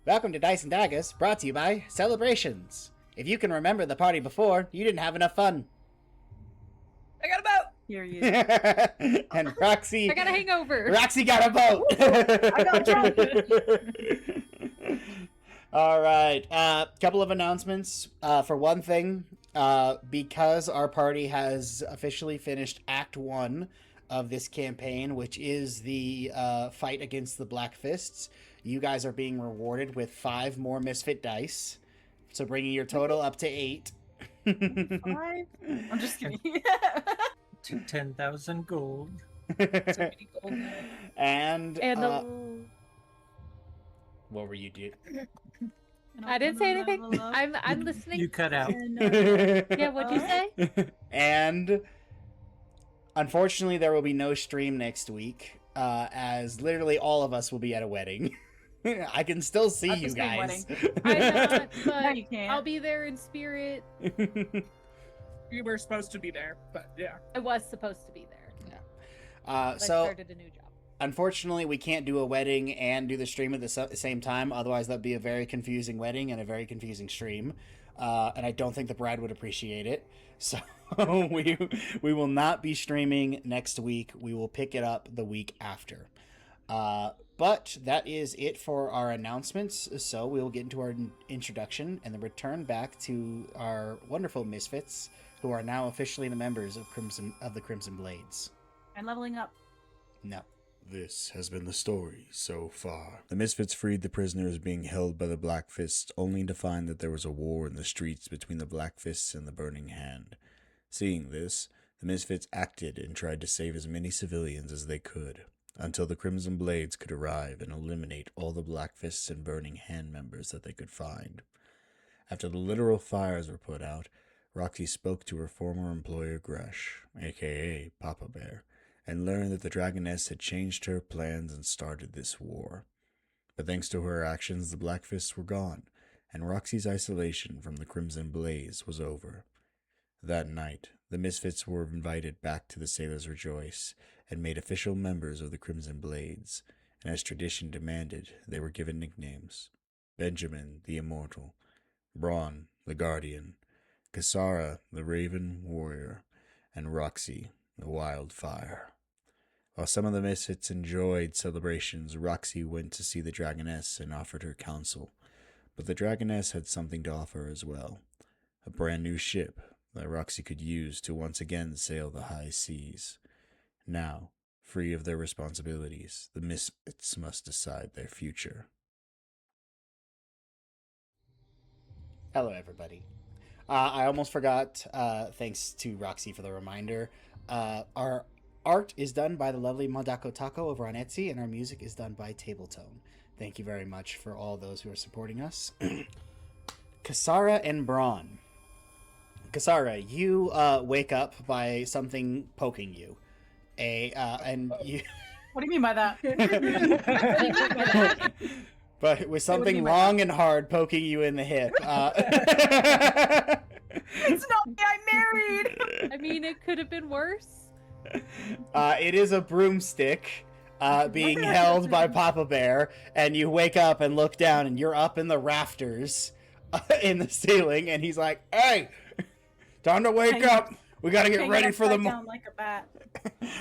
Welcome to Dice and Daggers, brought to you by Celebrations. If you can remember the party before, you didn't have enough fun. I got a boat! Here you And Roxy... I got a hangover. Roxy got a boat! I got drunk! Alright, couple of announcements. For one thing, because our party has officially finished Act 1 of this campaign, which is the fight against the Black Fists, you guys are being rewarded with 5 more Misfit dice, so bringing your total up to 8. I'm just kidding. To 10,000 gold. So many gold. And And what were you doing? I didn't say anything. I'm listening. You cut out. Yeah, what'd you say? And unfortunately, there will be no stream next week, as literally all of us will be at a wedding. I can still see At the you same guys. I'm not, No, but you can't. I'll be there in spirit. We were supposed to be there, but yeah. I was supposed to be there. Yeah. I So started a new job. unfortunately, we can't do a wedding and do the stream at the same time. Otherwise, that'd be a very confusing wedding and a very confusing stream. And I don't think the bride would appreciate it. So we will not be streaming next week. We will pick it up the week after. But that is it for our announcements. So we will get into our introduction and then return back to our wonderful Misfits, who are now officially the members of the Crimson Blades. I'm leveling up. No. This has been the story so far. The Misfits freed the prisoners being held by the Black Fists, only to find that there was a war in the streets between the Black Fists and the Burning Hand. Seeing this, the Misfits acted and tried to save as many civilians as they could, until the Crimson Blades could arrive and eliminate all the Black Fists and Burning Hand members that they could find. After the literal fires were put out, Roxy spoke to her former employer Gresh, aka Papa Bear, and learned that the Dragoness had changed her plans and started this war. But thanks to her actions, the Black Fists were gone, and Roxy's isolation from the Crimson Blaze was over. That night, the Misfits were invited back to the Sailors Rejoice and made official members of the Crimson Blades, and as tradition demanded, they were given nicknames: Benjamin the Immortal, Braun the Guardian, Cassara the Raven Warrior, and Roxy the Wildfire. While some of the Misfits enjoyed celebrations, Roxy went to see the Dragoness and offered her counsel. But the Dragoness had something to offer as well: a brand new ship that Roxy could use to once again sail the high seas. Now, free of their responsibilities, the Misfits must decide their future. Hello, everybody. I almost forgot, thanks to Roxy for the reminder. Our art is done by the lovely Madako Tako over on Etsy, and our music is done by Tabletone. Thank you very much for all those who are supporting us. Cassara and Braun. Cassara, you wake up by something poking you. And you... What do you mean by that? But with something long and hard poking you in the hip. It's not me, I'm married! I mean, it could have been worse. It is a broomstick being held by Papa Bear, and you wake up and look down, and you're up in the rafters in the ceiling, and he's like, "Hey, time to wake up. We gotta get ready for the like a bat.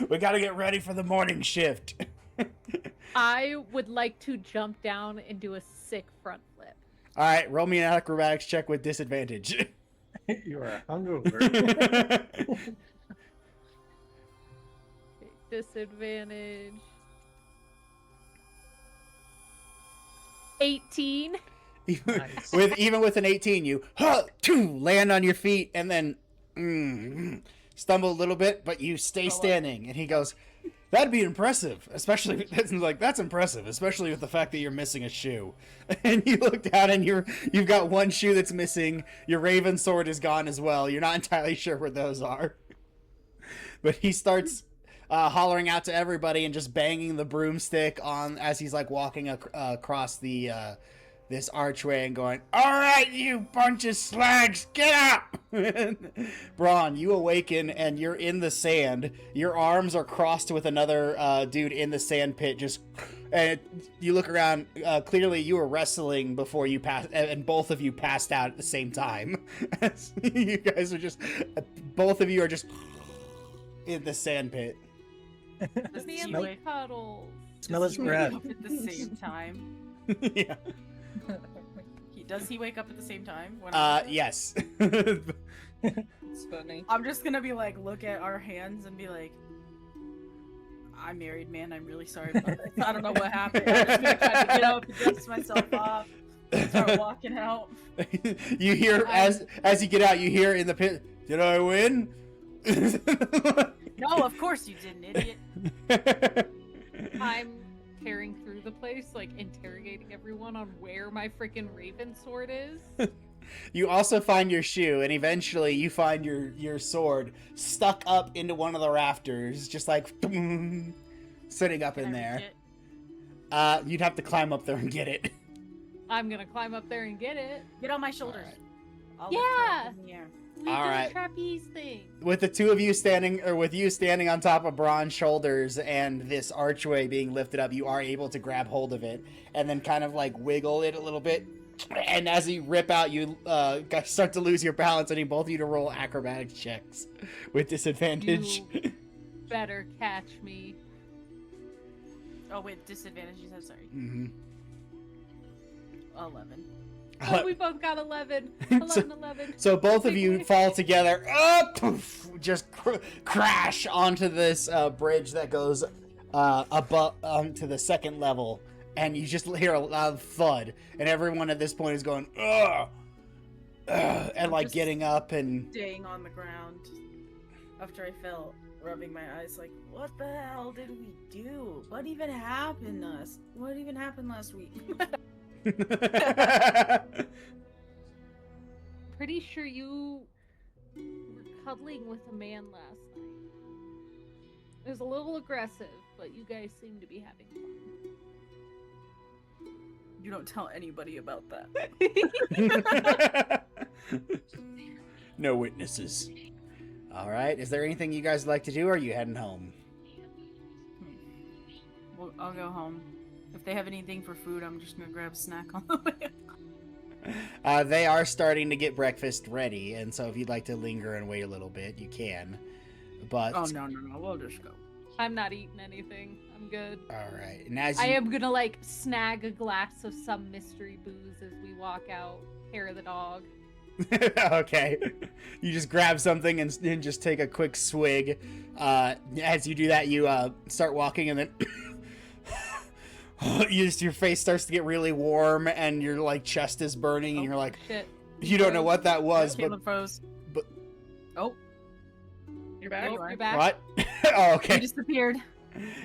we gotta get ready for the morning shift." I would like to jump down and do a sick front flip. All right, roll me an acrobatics check with disadvantage. You are hungover. Disadvantage. 18. Nice. Even with an 18, you land on your feet and then stumble a little bit, but you stay standing. And he goes, "That'd be impressive, especially that's impressive, especially with the fact that you're missing a shoe." And you look down and you've got one shoe that's missing. Your raven sword is gone as well. You're not entirely sure where those are. But he starts hollering out to everybody and just banging the broomstick on as he's like walking across the this archway and going, "All right, you bunch of slags, get up!" Braun, you awaken and you're in the sand. Your arms are crossed with another dude in the sand pit, just And you look around. Clearly, you were wrestling before you passed, and both of you passed out at the same time. You guys are just, both of you are just in the sand pit. Does he Smell- wake, Cuddles. Smell his does he wake breath. up at the same time? Yeah. Does he wake up at the same time? When I- Yes. It's funny. I'm just gonna be like, look at our hands and be like, I'm married, man. I'm really sorry about this. I don't know what happened. I'm just gonna try to get up and dust myself off, start walking out. You hear as you get out, you hear in the pit, "Did I win?" No, of course you didn't, idiot. I'm tearing through the place, like interrogating everyone on where my freaking raven sword is. You also find your shoe, and eventually you find your sword stuck up into one of the rafters, just like sitting up in Can I there. reach it? You'd have to climb up there and get it. I'm gonna climb up there and get it. Get on my shoulders. Alright. I'll lift her Yeah. up in the air. We All did right. a trapeze thing. With the two of you standing, or with you standing on top of Braun's shoulders and this archway being lifted up, you are able to grab hold of it and then kind of like wiggle it a little bit. And as you rip out, you start to lose your balance. I need both of you to roll acrobatics checks with disadvantage. You better catch me. Oh wait, disadvantage. You said sorry. Mm-hmm. 11. Oh, we both got 11. 11, 11. So both of Big you boy. fall together, poof, just crash onto this bridge that goes above to the second level, and you just hear a loud thud, and everyone at this point is going, ugh, and like Just- getting up and Staying on the ground after I fell, rubbing my eyes like, what the hell did we do? What even happened to us? What even happened last week? Pretty sure you were cuddling with a man last night. It was a little aggressive, but you guys seem to be having fun. You don't tell anybody about that. No witnesses. All right. Is there anything you guys would like to do, or are you heading home? Well, I'll go home. If they have anything for food, I'm just gonna grab a snack on the way. They are starting to get breakfast ready, and so if you'd like to linger and wait a little bit, you can. But Oh no, we'll just go. I'm not eating anything. I'm good. all right. And as I you, am gonna like snag a glass of some mystery booze as we walk out. Hair of the dog. okay, you just grab something and just take a quick swig. As you do that, you start walking, and then your face starts to get really warm, and your like chest is burning, and you're like, Shit. you don't know what that was, but Caleb froze. but- Oh, You're back. you are. You're back. what? Oh, You okay. disappeared.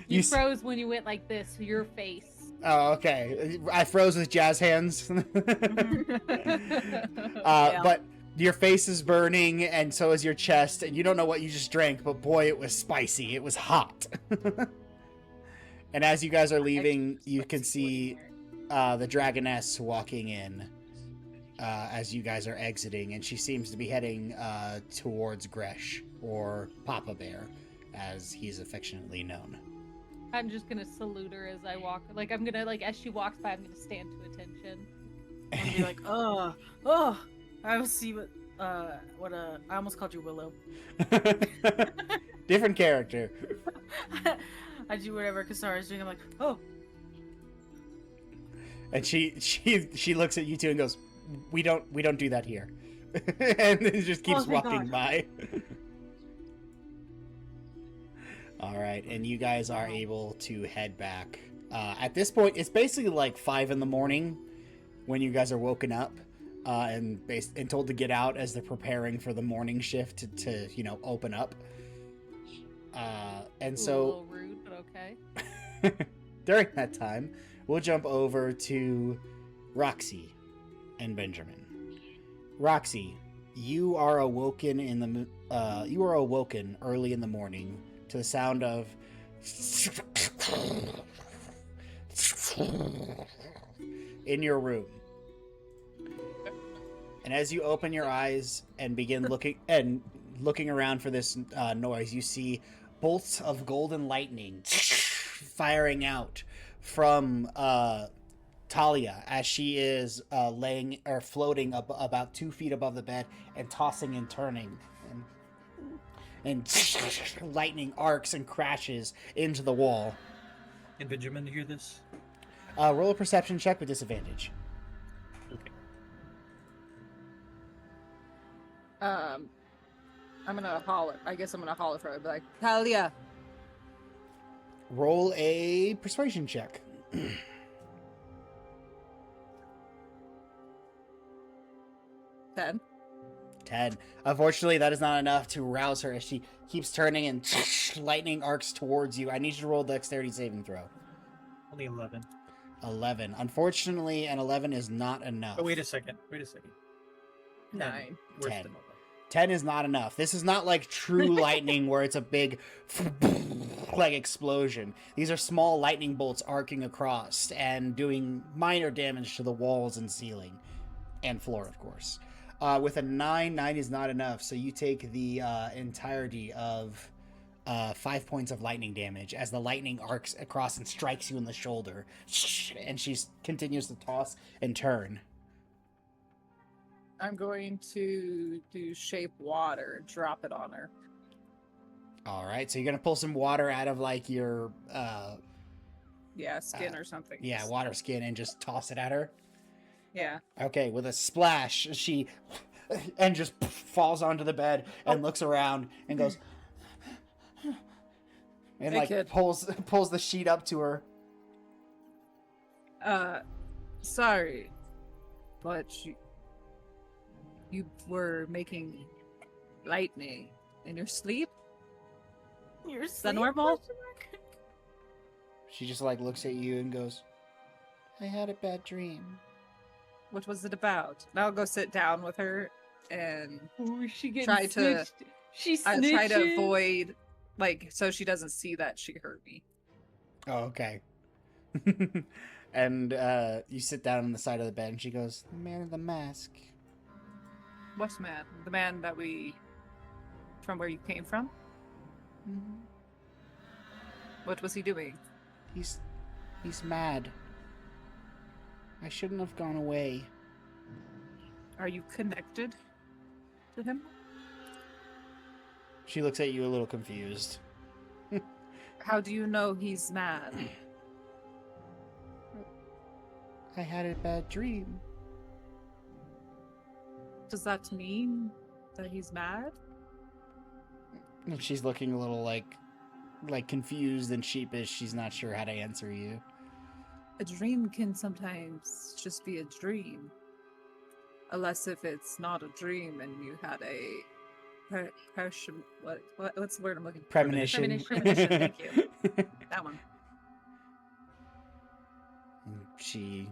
You s- froze when you went like this. Your face. Oh, okay. I froze with jazz hands. Yeah. But your face is burning, and so is your chest, and you don't know what you just drank, but boy, it was spicy. It was hot. And as you guys are leaving, you can see the Dragoness walking in as you guys are exiting, and she seems to be heading towards Gresh, or Papa Bear, as he's affectionately known. I'm just gonna salute her as I walk. Like I'm gonna like as she walks by, I'm gonna stand to attention. And be like, I will see I almost called you Willow. Different character. I do whatever Kasara's doing. I'm like, oh, And she looks at you two and goes, "We don't do that here," and then just keeps Oh, thank walking God. by. All right, and you guys are able to head back. At this point, it's basically like 5 a.m. when you guys are woken up and told to get out as they're preparing for the morning shift to open up. And Ooh, a so little rude, but okay. during that time, we'll jump over to Roxy and Benjamin. Roxy, you are awoken early in the morning to the sound of in your room. And as you open your eyes and begin looking around for this noise, you see bolts of golden lightning firing out from Talia as she is laying or floating about 2 feet above the bed and tossing and turning, and lightning arcs and crashes into the wall. Can Benjamin hear this? Roll a perception check with disadvantage. Okay. I'm gonna holler. I guess I'm gonna holler for her. Be like, Talia. Roll a persuasion check. 10. 10. Unfortunately, that is not enough to rouse her as she keeps turning and lightning arcs towards you. I need you to roll a dexterity saving throw. Only 11. 11. Unfortunately, an 11 is not enough. Oh, wait a second. 9. Worse 10. than 11. 10 is not enough. This is not like true lightning where it's a big like explosion. These are small lightning bolts arcing across and doing minor damage to the walls and ceiling and floor, of course. With a 9 is not enough, so you take the entirety of 5 points of lightning damage as the lightning arcs across and strikes you in the shoulder. And she continues to toss and turn. I'm going to do shape water and drop it on her. All right, so you're gonna pull some water out of like your Yeah, skin or something. water skin and just toss it at her. Yeah. Okay, with a splash, she and just falls onto the bed and looks around and goes and Hey, like kid. pulls the sheet up to her. Sorry, but you were making lightning in your sleep? You're Is that normal? She just like looks at you and goes, "I had a bad dream." What was it about? And I'll go sit down with her and Ooh, she getting Try to- snitched. She I try to snitching. avoid, like, so she doesn't see that she hurt me. Oh, okay. And you sit down on the side of the bed and she goes, "The man in the mask." What man? The man that from where you came from? Mhm. What was he doing? He's mad. I shouldn't have gone away. Are you connected to him? She looks at you a little confused. How do you know he's mad? I had a bad dream. Does that mean that he's mad? And she's looking a little like confused and sheepish. She's not sure how to answer you. A dream can sometimes just be a dream. Unless if it's not a dream and you had a what's the word I'm looking for? Premonition. Premonition, thank you. That one. And she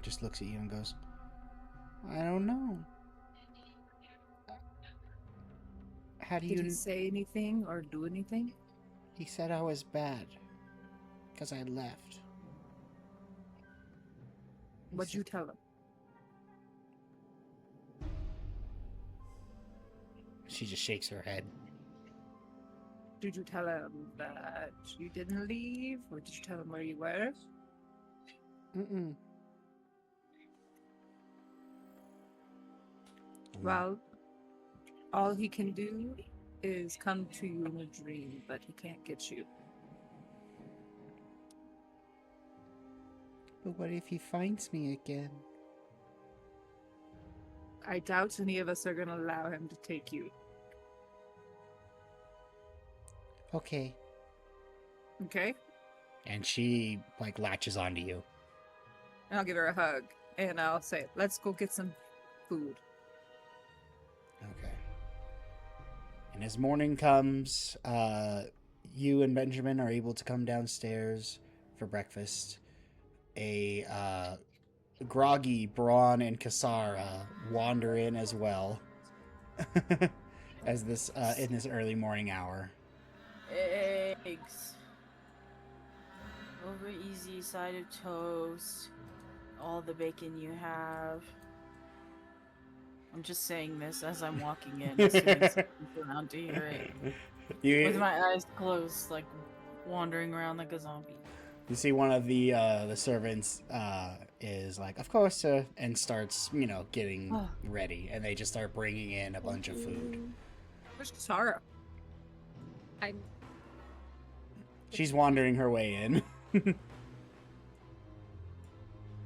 just looks at you and goes, "I don't know. How do Did you?" he say anything or do anything? He said I was bad because I left. What'd you tell him? She just shakes her head. Did you tell him that you didn't leave, or did you tell him where you were? Mm-mm. Well, all he can do is come to you in a dream, but he can't get you. But what if he finds me again? I doubt any of us are going to allow him to take you. Okay. Okay? And she like latches onto you. And I'll give her a hug, and I'll say, let's go get some food. Okay. And as morning comes, you and Benjamin are able to come downstairs for breakfast. A groggy Braun and Kasara wander in as well, as this in this early morning hour. Eggs. Over easy side of toast. All the bacon you have. I'm just saying this as I'm walking in, assuming someone's around to hear it. With my eyes closed, like wandering around like a zombie. You see one of the servants is like, of course, sir, and starts, getting Oh. ready, and they just start bringing in a bunch of food. Where's Tara? I'm She's wandering her way in.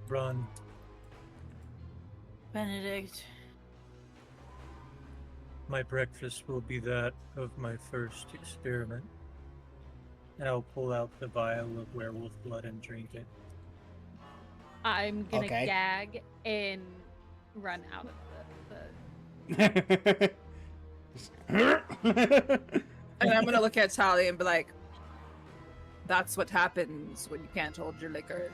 Run. Benedict. My breakfast will be that of my first experiment. I'll pull out the vial of werewolf blood and drink it. I'm gonna Okay. gag and run out of the And I'm gonna look at Talia and be like, "That's what happens when you can't hold your liquor."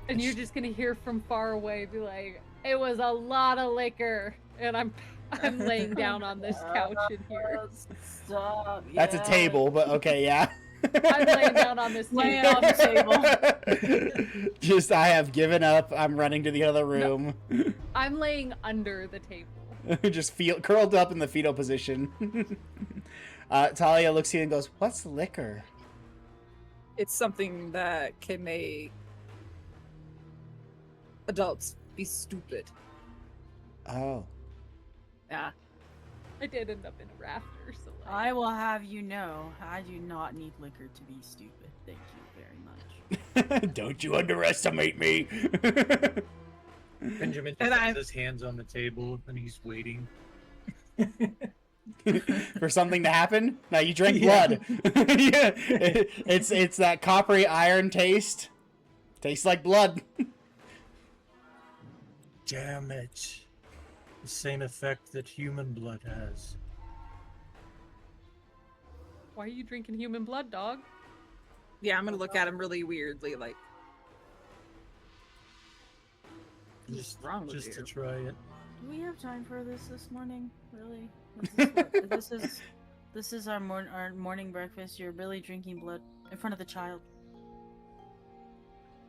and you're just gonna hear from far away be like, it was a lot of liquor, and I'm laying down on this couch in here. Stop. That's a table, but okay, yeah. I'm laying down on this Laying table. on the table. Just, I have given up. I'm running to the other room. I'm laying under the table. Just curled up in the fetal position. Talia looks at you and goes, "What's liquor?" It's something that can make adults be stupid. Oh. Yeah. I did end up in a rafter, so like, I will have you know, I do not need liquor to be stupid. Thank you very much. Don't you underestimate me. Benjamin And just I- has his hands on the table and he's waiting. For something to happen? No, you drank Yeah. blood. Yeah. It's that coppery iron taste. Tastes like blood. Damn it. The same effect that human blood has. why are you drinking human blood, dog? Yeah, I'm gonna look at him really weirdly, like, Just, wrong with just you? to try it. Do we have time for this morning? Really? This is our morning breakfast. You're really drinking blood in front of the child.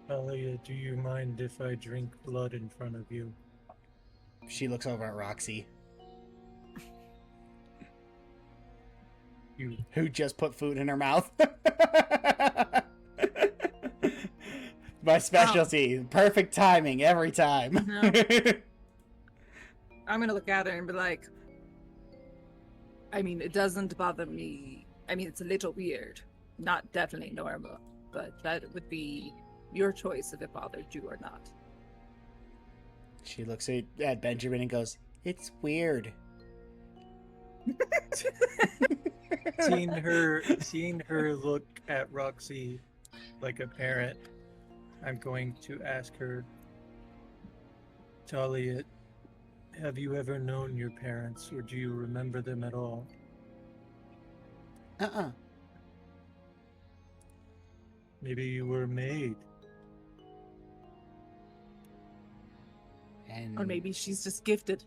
Talia, do you mind if I drink blood in front of you? She looks over at Roxy, You who just put food in her mouth. My specialty. Perfect timing every time. No. I'm gonna look at her and be like, I mean, it doesn't bother me. I mean, it's a little weird. Not definitely normal, but that would be your choice if it bothered you or not. She looks at Benjamin and goes, "It's weird." seeing her look at Roxy like a parent, I'm going to ask her, Talia, have you ever known your parents, or do you remember them at all? Uh-uh. Maybe you were made. And Or maybe she's just gifted.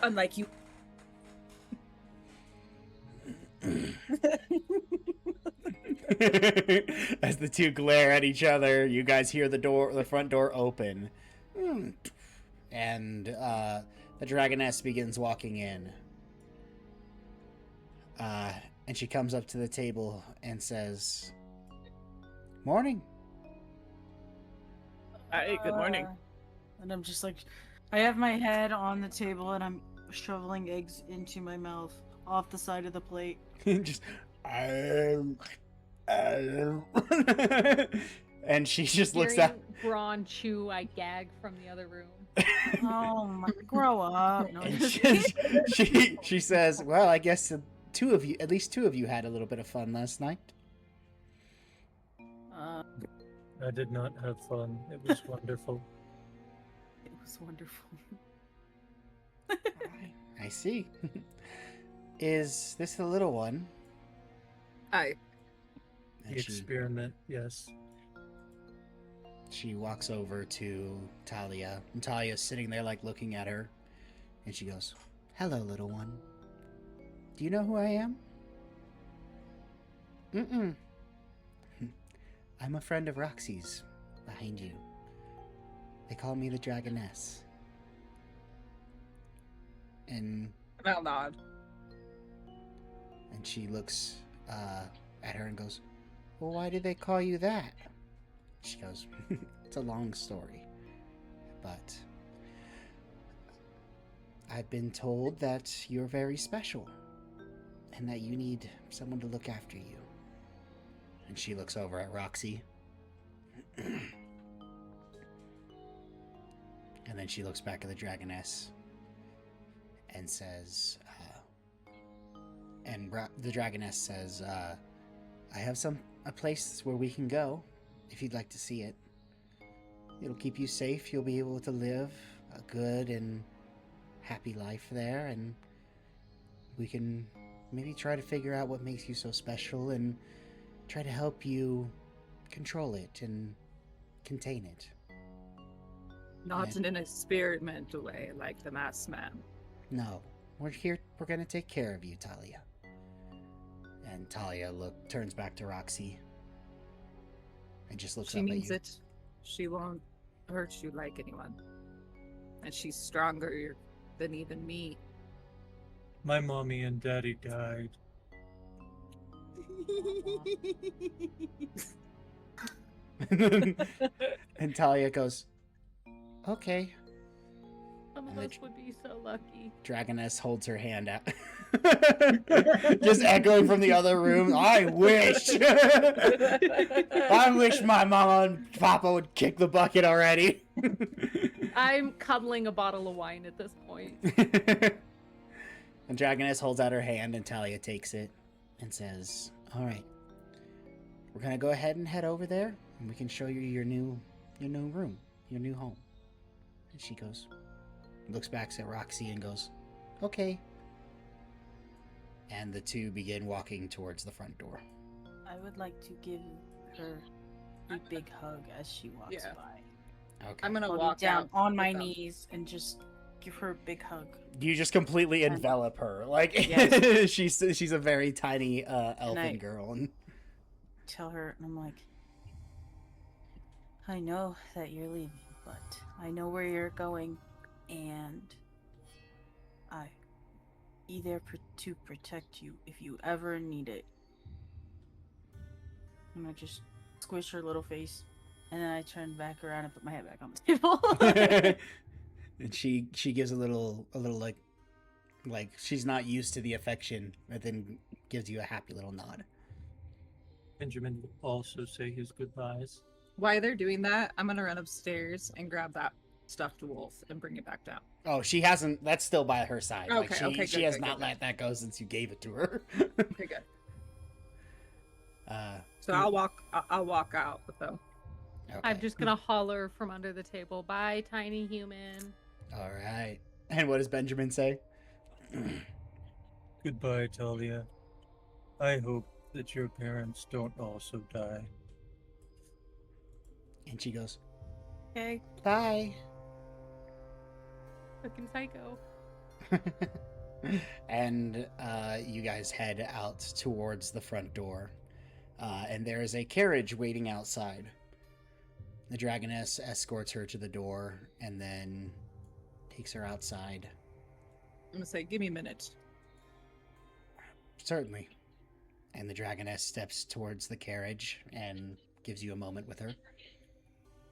Unlike you. as the two glare at each other, you guys hear the front door open. And the dragoness begins walking in. And she comes up to the table and says, "Morning." Hi, good morning. And I'm just like, I have my head on the table and I'm shoveling eggs into my mouth off the side of the plate. Just, and she just looks Hearing out. Braun chew, I gag from the other room. Oh my, grow up. No, And just kidding. she says, "Well, I guess at least two of you had a little bit of fun last night." I did not have fun. It was wonderful. It was wonderful. I see. Is this the little one? Hi. The And experiment, yes. she walks over to Talia, and Talia's sitting there, like, looking at her, and she goes, "Hello, little one. Do you know who I am?" "Mm-mm. I'm a friend of Roxy's, behind you. They call me the Dragoness." And I'll nod. And she looks at her and goes, well, why did they call you that? She goes, it's a long story, but I've been told that you're very special and that you need someone to look after you. And she looks over at Roxy. And then she looks back at the Dragoness and says, the Dragoness says, I have a place where we can go if you'd like to see it. It'll keep you safe. You'll be able to live a good and happy life there, and we can maybe try to figure out what makes you so special and try to help you control it and contain it. Not in an experimental way like the masked man. No, we're gonna take care of you, Talia. And Talia turns back to Roxy and just looks She up means at you. it. She won't hurt you like anyone. And she's stronger than even me. My mommy and daddy died. And Talia goes, okay. Some of And us would be so lucky. Dragoness holds her hand out. Just echoing from the other room. I wish. I wish my mama and papa would kick the bucket already. I'm cuddling a bottle of wine at this point. And Dragoness holds out her hand and Talia takes it and says, all right, we're going to go ahead and head over there and we can show you your new room, your new home. And she goes, looks back at Roxy and goes, okay. And the two begin walking towards the front door. I would like to give her a big hug as she walks Yeah. by. Okay. I'm gonna I'll walk get down out on my with them. knees and just give her a big hug. You just completely envelop her. Like, Yes. she's a very tiny elfin I- girl. And Tell her, and I'm like, I know that you're leaving, but I know where you're going, and I either to protect you if you ever need it. I'm gonna just squish her little face, and then I turn back around and put my head back on the table. And she gives a little like she's not used to the affection, and then gives you a happy little nod. Benjamin will also say his goodbyes. While they're doing that, I'm gonna run upstairs and grab that stuffed wolf and bring it back down. Oh, she hasn't. That's still by her side. Like Okay, she good, has good, not good, let that go since you gave it to her. Okay, good. So I'll walk out with them. Okay. I'm just gonna holler from under the table. Bye, tiny human. All right. And what does Benjamin say? Goodbye, Talia. I hope that your parents don't also die. And she goes, Okay. bye. Fucking psycho. And you guys head out towards the front door. And there is a carriage waiting outside. The Dragoness escorts her to the door and then takes her outside. I'm gonna say, give me a minute. Certainly. And the Dragoness steps towards the carriage and gives you a moment with her.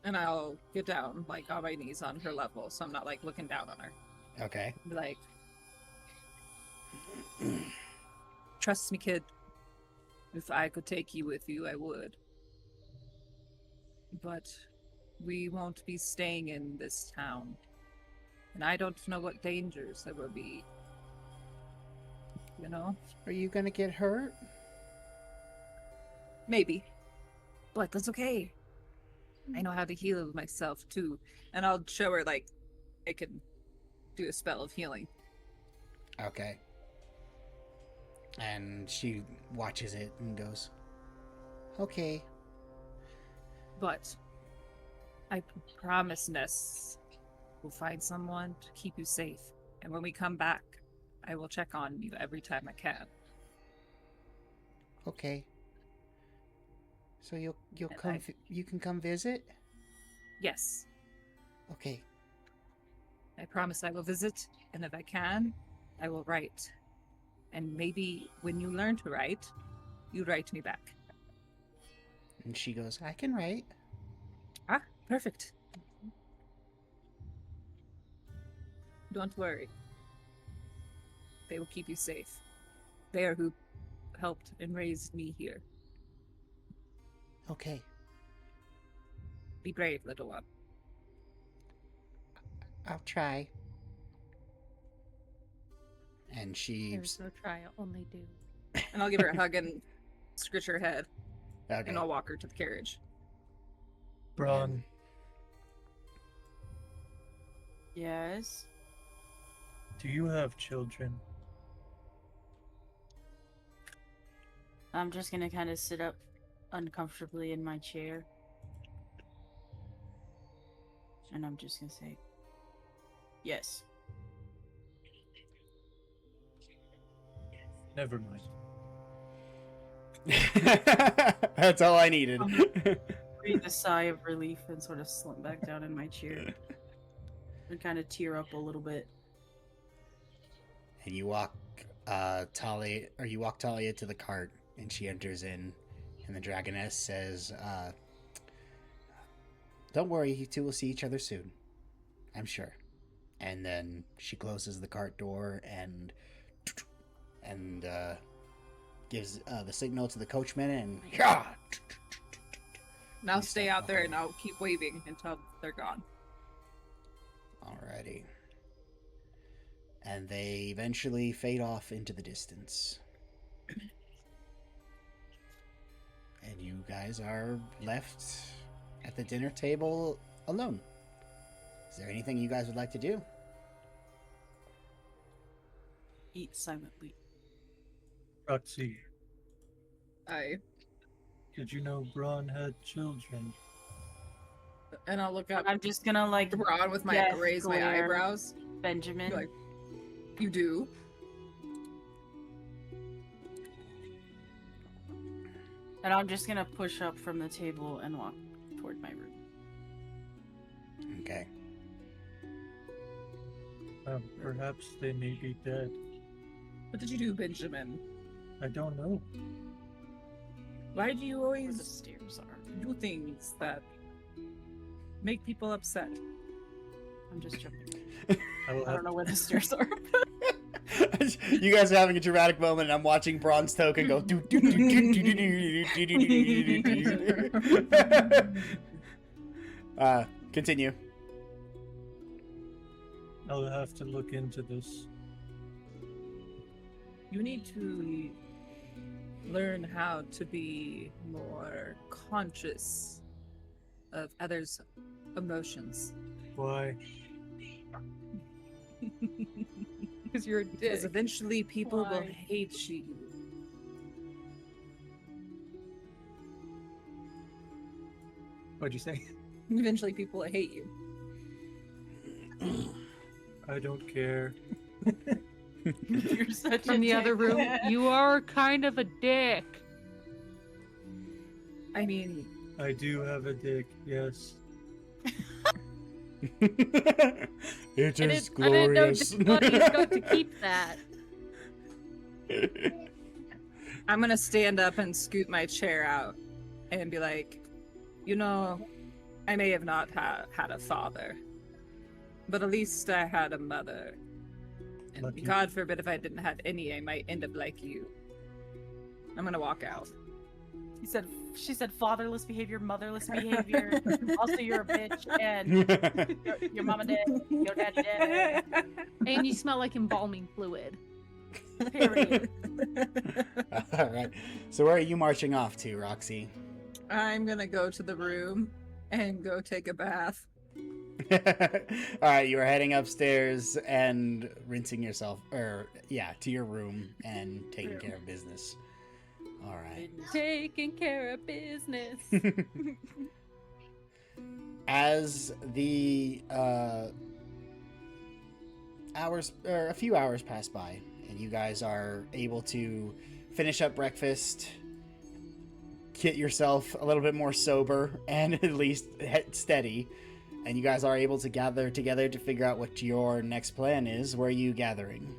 And I'll get down, like, on my knees on her level, so I'm not, like, looking down on her. Okay. Be like, trust me, kid. If I could take you with you, I would. But we won't be staying in this town. And I don't know what dangers there will be. You know? Are you gonna get hurt? Maybe. But that's okay. I know how to heal myself, too. And I'll show her, like, I can do a spell of healing. Okay. And she watches it and goes, okay. But I promise, Ness, we'll find someone to keep you safe. And when we come back, I will check on you every time I can. Okay. So you'll And come you can come visit? Yes, Okay. I promise I will visit, and if I can, I will write. And maybe when you learn to write, you write me back. And she goes, I can write. Ah, perfect. Don't worry. They will keep you safe. They are who helped and raised me here. Okay. Be brave, little one. I'll try. And she... There's no try, only do. And I'll give her a hug and scratch her head, Okay. and I'll walk her to the carriage. Braun, Yes. do you have children? I'm just gonna kind of sit up uncomfortably in my chair. And I'm just gonna say, yes. Never mind. That's all I needed. Breathe a sigh of relief and sort of slump back down in my chair. And kind of tear up a little bit. And you walk Talia to the cart, and she enters in, and the dragoness says, don't worry, you two will see each other soon. I'm sure. And then she closes the cart door and gives the signal to the coachman, and And I'll You stay step out there behind. and I'll keep waving until they're gone. Alrighty. And they eventually fade off into the distance. And you guys are left at the dinner table alone. Is there anything you guys would like to do? Eat silently. Roxy, did you know Braun had children? And I'll look up I'm just gonna like Braun with my yes, raise my glare. eyebrows. Benjamin. Be like, you do? And I'm just gonna push up from the table and walk toward my room. Okay. Perhaps they may be dead. What did you do, Benjamin? I don't know. Why do you Where the always stairs are. do things that make people upset? I'm just joking. I will I have don't know where the stairs are. You guys are having a dramatic moment, and I'm watching Braun's token go. Do, do, do, do, do, do, do, do, do, do, do. Continue. I'll have to look into this. You need to learn how to be more conscious of others' emotions. Why? Because you're a dick. Because eventually people will Why? hate you. What'd you say? Eventually people will hate you. I don't care. You're such From a the other dick. room, you are kind of a dick. I mean, I do have a dick, yes. It I is didn't know glorious. Buddy's got to keep that. I'm gonna stand up and scoot my chair out and be like, you know, I may have not had a father, but at least I had a mother. And Lucky. God forbid if I didn't have any, I might end up like you. I'm gonna walk out. She said fatherless behavior, motherless behavior. Also, you're a bitch, and your mama dead, your daddy dead. And you smell like embalming fluid. Period. All right. So where are you marching off to, Roxy? I'm gonna go to the room and go take a bath. All right, you are heading upstairs and rinsing yourself, to your room and taking care of business. All right. Taking care of business. As the a few hours pass by, and you guys are able to finish up breakfast, get yourself a little bit more sober, and at least steady, and you guys are able to gather together to figure out what your next plan is. Where are you gathering?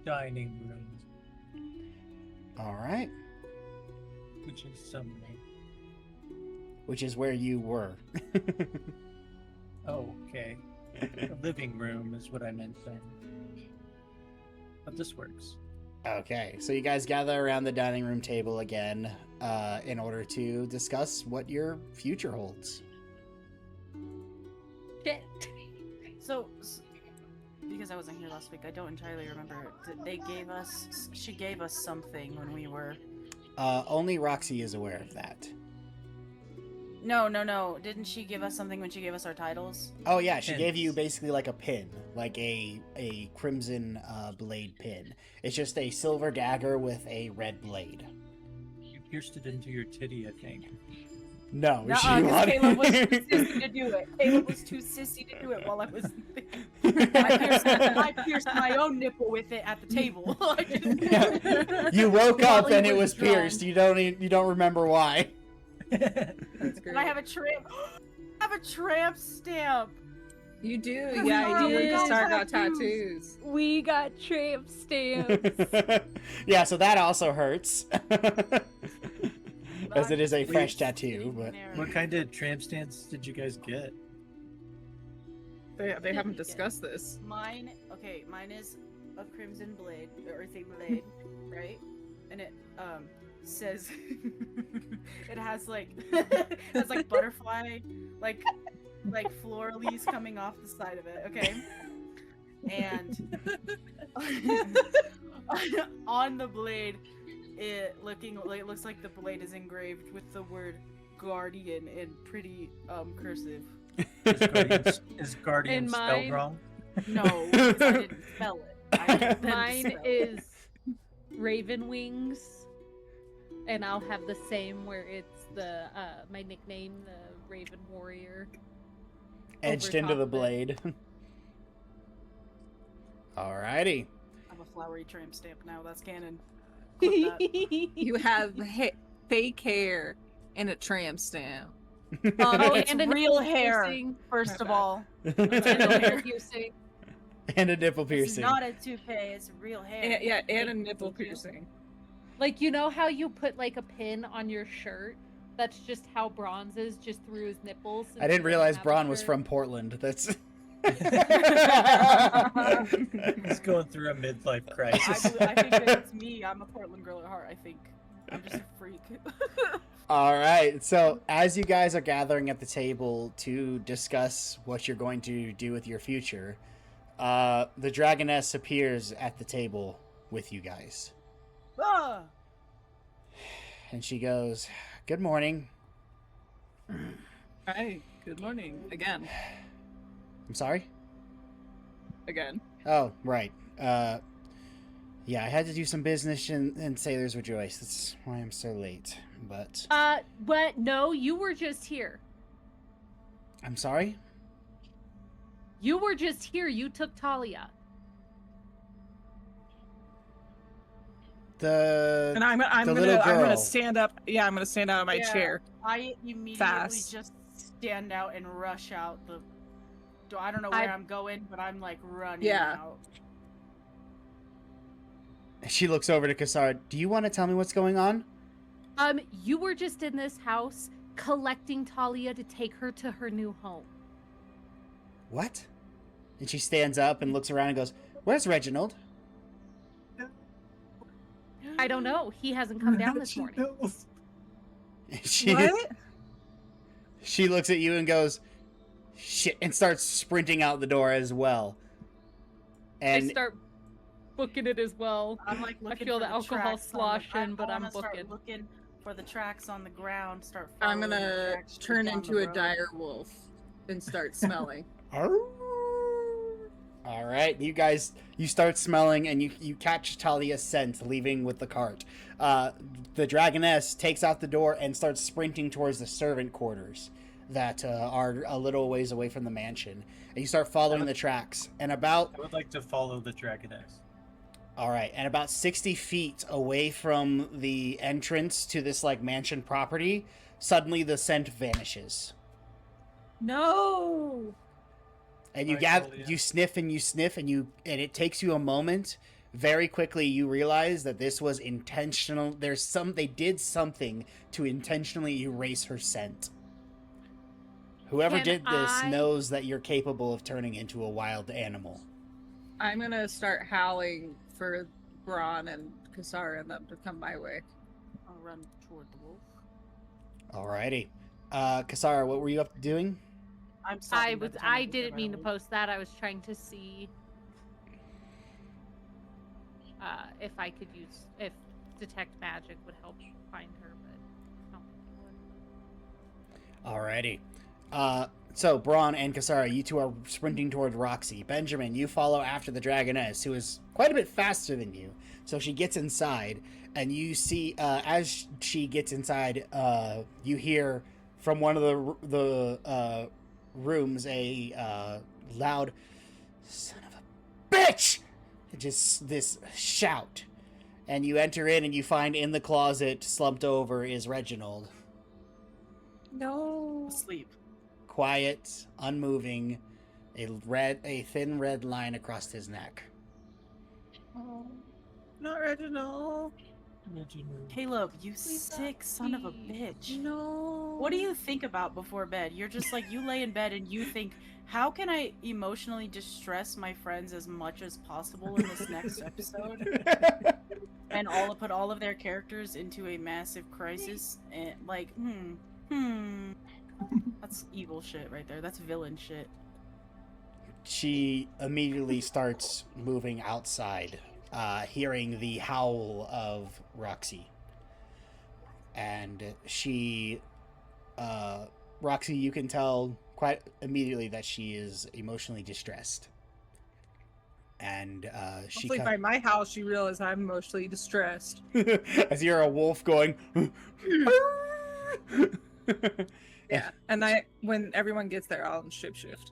dining room, All right. which is somewhere. Which is where you were. Oh, okay. The living room is what I meant then. But this works. Okay, so you guys gather around the dining room table again in order to discuss what your future holds. Shit. So, because I wasn't here last week, I don't entirely remember. She gave us something when we were. Only Roxy is aware of that. No. Didn't she give us something when she gave us our titles? Oh yeah, she Pins. gave you basically like a pin, like a crimson blade pin. It's just a silver dagger with a red blade. You pierced it into your titty, I think. No, Nuh-uh, she 'cause wanted. Caleb was too sissy to do it. Caleb was too sissy to do it while I was. I pierced my own nipple with it at the table. I just- You woke up While he and it was drunk. pierced. You don't remember why. That's great. And I have a tramp. I have a tramp stamp. You do, Oh, yeah, you we do. got Start got tattoos. tattoos. We got tramp stamps. Yeah, so that also hurts. As it is a fresh Wait. tattoo, but What kind of tramp stamps did you guys get? They haven't discussed this. Mine is a crimson blade, or earthy blade, right? And it says it has like butterfly like floralies coming off the side of it, okay? And on the blade it looks like the blade is engraved with the word guardian in pretty cursive. Is guardian And spelled mine- wrong? No, 'cause I didn't spell it. I didn't Mine spell it. is Raven Wings, and I'll have the same where it's the my nickname, the Raven Warrior. edged over into top the of it. blade. Alrighty. I have a flowery tramp stamp now. That's canon. Clip that. You have fake hair and a tramp stamp. Oh, it's and a real nipple hair. piercing. First of all, And a nipple piercing. And a nipple it's piercing. not a toupee. It's real hair. And, yeah, and a nipple piercing. Like, you know how you put like a pin on your shirt? That's just how Bronze is, just through his nipples. I didn't realize Braun was shirt. from Portland. That's. He's going through a midlife crisis. I think that it's me. I'm a Portland girl at heart. I think I'm just a freak. All right. So, as you guys are gathering at the table to discuss what you're going to do with your future, the dragoness appears at the table with you guys. Ah! And she goes, "Good morning." Hi, good morning. Again. I'm sorry? Again. Oh, right. Yeah, I had to do some business in Sailor's Rejoice. That's why I'm so late. But But no, you were just here. I'm sorry? You were just here. You took Talia. And I'm The little gonna girl. stand up. Yeah, I'm gonna stand out of my Yeah. chair. I immediately Fast. just stand out and rush out the. I don't know where I'm going, but I'm like running Yeah. out. She looks over to Kassar. Do you want to tell me what's going on? You were just in this house collecting Talia to take her to her new home. What? And she stands up and looks around and goes, "Where's Reginald?" I don't know. He hasn't come down this morning. And she looks at you and goes, "Shit," and starts sprinting out the door as well. I And start booking it as well. I'm like looking feel for the alcohol tracks on sloshing, but I I'm wanna start booking. looking for the tracks on the ground. Start. I'm following the gonna tracks straight turn down into the a road. dire wolf and start smelling. all right, you start smelling and you catch Talia's scent leaving with the cart. The dragoness takes out the door and starts sprinting towards the servant quarters that are a little ways away from the mansion. And you start following the tracks. And I would like to follow the dragoness. all right, and about 60 feet away from the entrance to this like mansion property, suddenly the scent vanishes. No. And you Right, gather, Talia. you sniff and it takes you a moment very quickly you realize that this was intentional. They did something to intentionally erase her scent. Whoever Can did this I- knows that you're capable of turning into a wild animal. I'm gonna start howling for Braun and Kasara and them to come my way. I'll run toward the wolf. Alrighty. Kasara, what were you up to doing? I'm stopping by the time I get there, didn't by mean the to way. post that. I was trying to see if I could use if detect magic would help find her, but I don't think it would. Alrighty. So, Braun and Kasara, you two are sprinting toward Roxy. Benjamin, you follow after the Dragoness, who is quite a bit faster than you. So she gets inside, and you see, as she gets inside, you hear from one of the rooms a loud, "Son of a bitch!" Just this shout. And you enter in, and you find in the closet, slumped over, is Reginald. No. Asleep. Quiet, unmoving, a thin red line across his neck. Oh, not Reginald. Reginald. Caleb, you Please sick not son of a be. bitch. No. What do you think about before bed? You're just like, you lay in bed and you think, how can I emotionally distress my friends as much as possible in this next episode? And put all of their characters into a massive crisis? And like, That's evil shit right there. That's villain shit. She immediately starts moving outside, hearing the howl of Roxy. And Roxy, you can tell quite immediately that she is emotionally distressed. And she Hopefully by my house she realized I'm emotionally distressed. as you're a wolf going. Yeah. And when everyone gets there, I'll shapeshift.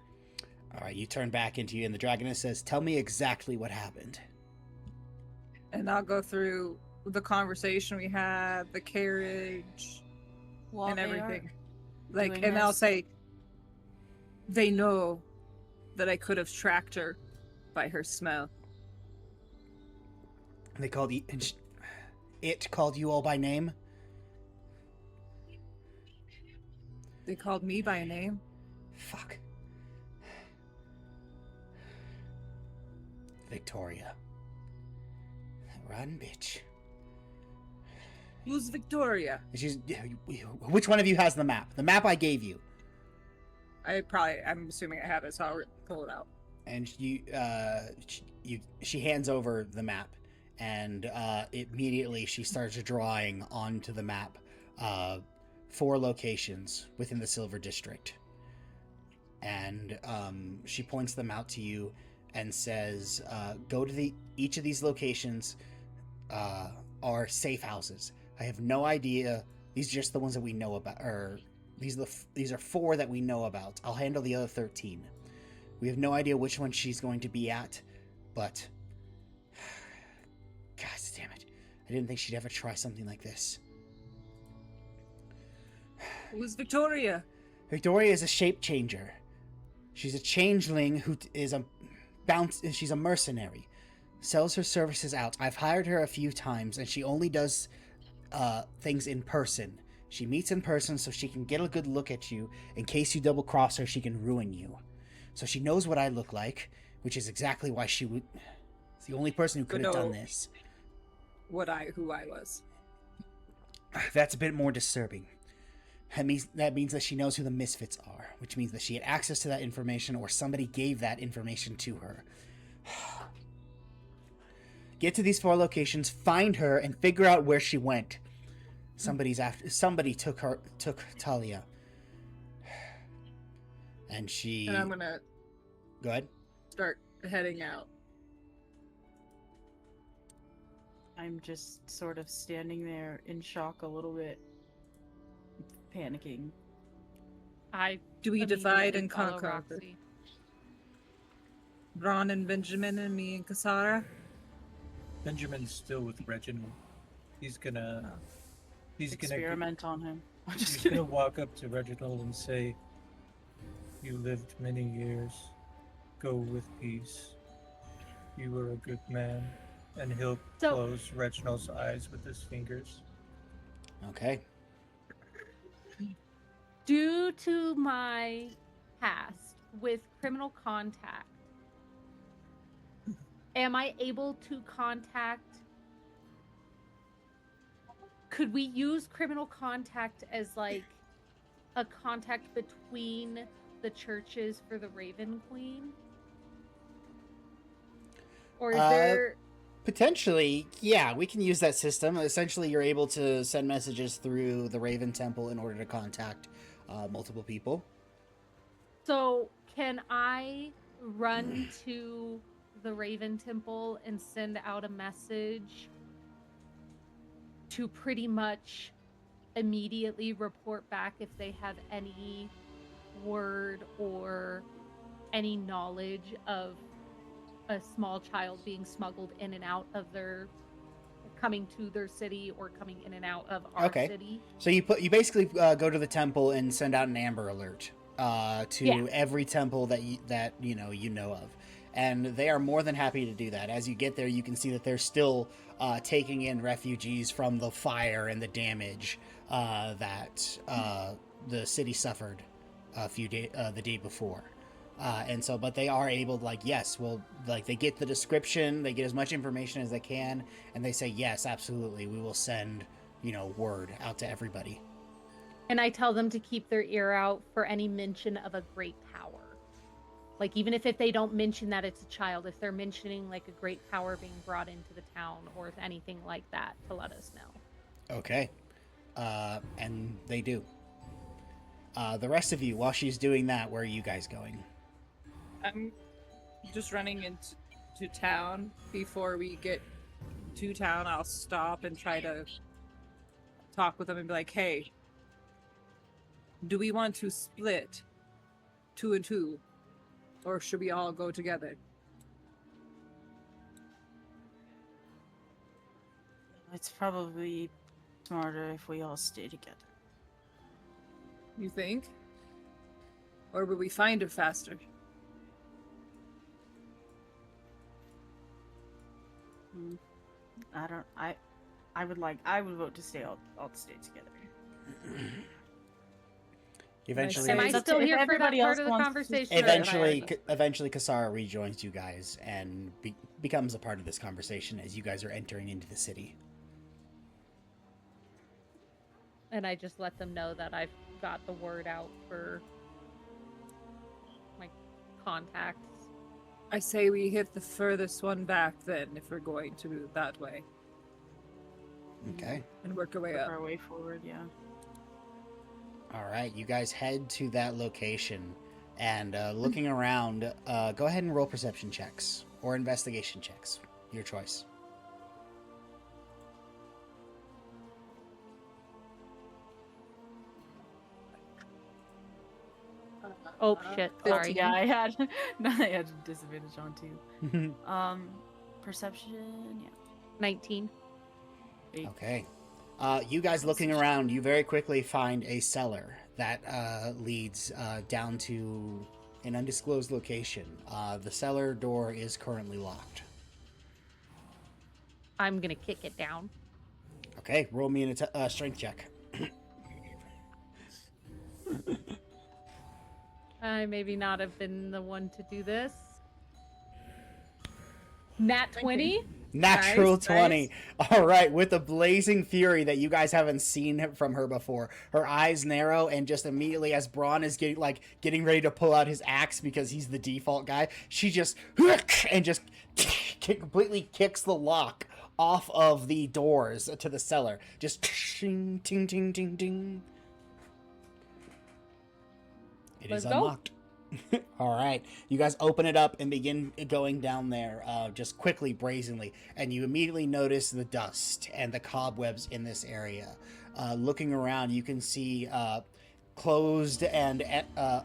All right, you turn back into you, and the Dragoness says, "Tell me exactly what happened." And I'll go through the conversation we had, the carriage, While and they are everything. Like, doing and I'll this- say, they know that I could have tracked her by her smell. They called it called you all by name. They called me by name. Fuck. Victoria. That rotten bitch. Who's Victoria? She's. Which one of you has the map? The map I gave you. I'm assuming I have it, so I'll pull it out. And she hands over the map, and immediately she starts drawing onto the map 4 locations within the Silver District. And she points them out to you and says, go to each of these locations are safe houses. I have no idea. These are just the ones that we know about, or these are 4 that we know about. I'll handle the other 13. We have no idea which one she's going to be at, but God damn it. I didn't think she'd ever try something like this. Who's Victoria? Victoria is a shape changer. She's a changeling who is she's a mercenary. Sells her services out. I've hired her a few times, and she only does things in person. She meets in person so she can get a good look at you. In case you double cross her, she can ruin you. So she knows what I look like, which is exactly why she would. It's the only person who could have done this. Who I was. That's a bit more disturbing. That means that she knows who the Misfits are, which means that she had access to that information, or somebody gave that information to her. Get to these 4 locations, find her, and figure out where she went. Somebody took Talia. And she... And I'm gonna Go ahead. start heading out. I'm just sort of standing there in shock a little bit, panicking. I Do we divide immediately and follow conquer? Roxy. Ron and Benjamin and me and Kasara? Benjamin's still with Reginald. He's gonna Experiment on him. I'm just he's kidding. gonna walk up to Reginald and say, "You lived many years. Go with peace. You were a good man. And he'll So- close Reginald's eyes with his fingers. Okay. Due to my past with criminal contact, am I able to contact? Could we use criminal contact as like a contact between the churches for the Raven Queen? Or is there Potentially, yeah, we can use that system. Essentially, you're able to send messages through the Raven Temple in order to contact multiple people. So can I run to the Raven Temple and send out a message to pretty much immediately report back if they have any word or any knowledge of a small child being smuggled in and out of their coming to their city or coming in and out of our Okay. city? So you basically go to the temple and send out an Amber Alert to Yeah. every temple that you know of, and they are more than happy to do that. As you get there, you can see that they're still taking in refugees from the fire and the damage that the city suffered the day before. And so, but they are able to, like, yes, well, like, they get the description, they get as much information as they can, and they say, yes, absolutely, we will send, word out to everybody. And I tell them to keep their ear out for any mention of a great power. Like, even if they don't mention that it's a child, if they're mentioning, like, a great power being brought into the town or if anything like that, to let us know. Okay. And they do. The rest of you, while she's doing that, where are you guys going? I'm just running into town. Before we get to town, I'll stop and try to talk with them and be like, hey, do we want to split 2 and 2? Or should we all go together? It's probably smarter if we all stay together. You think? Or will we find her faster? I would vote to stay all to stay together. Eventually, Am I It's up to- still if here for that everybody part else of the wants to- conversation? eventually, Kasara rejoins you guys and becomes a part of this conversation as you guys are entering into the city. And I just let them know that I've got the word out for my contacts. I say we hit the furthest one back then, if we're going to move that way, Okay. and work our way Work up. our way forward, yeah. All right, you guys head to that location, and looking around, go ahead and roll perception checks or investigation checks, your choice. Oh shit! Sorry. Yeah, I had a disadvantage on too. Perception, yeah. 19. 8. Okay. You guys looking around, you very quickly find a cellar that leads down to an undisclosed location. The cellar door is currently locked. I'm gonna kick it down. Okay, roll me a strength check. I maybe not have been the one to do this. Nat 20? Natural Nice, 20. All right, with a blazing fury that you guys haven't seen from her before. Her eyes narrow, and just immediately as Braun is getting ready to pull out his axe because he's the default guy, she just and just completely kicks the lock off of the doors to the cellar. Just ting ting ting ting ting. It is Let's go. unlocked. All right, you guys open it up and begin going down there, just quickly, brazenly, and you immediately notice the dust and the cobwebs in this area. Looking around, you can see closed and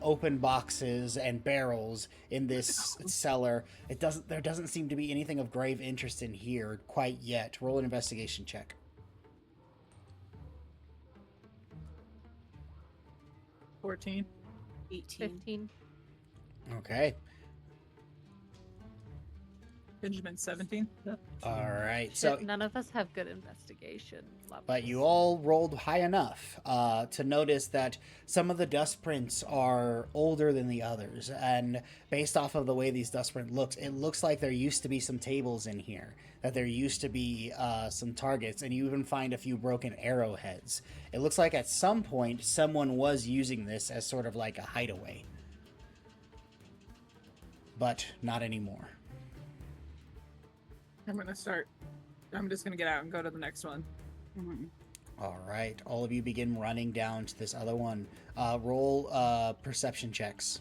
open boxes and barrels in this cellar. There doesn't seem to be anything of grave interest in here quite yet. Roll an investigation check. 14. 18. 15. Okay. Benjamin 17. All right. Shit, So, none of us have good investigation levels. but you all rolled high enough to notice that some of the dust prints are older than the others, and based off of the way these dust print looks, it looks like there used to be some tables in here. That there used to be some targets, and you even find a few broken arrowheads. It looks like at some point someone was using this as sort of like a hideaway, but not anymore. I'm just gonna get out and go to the next one. Mhm. All right, all of you begin running down to this other one. Roll perception checks.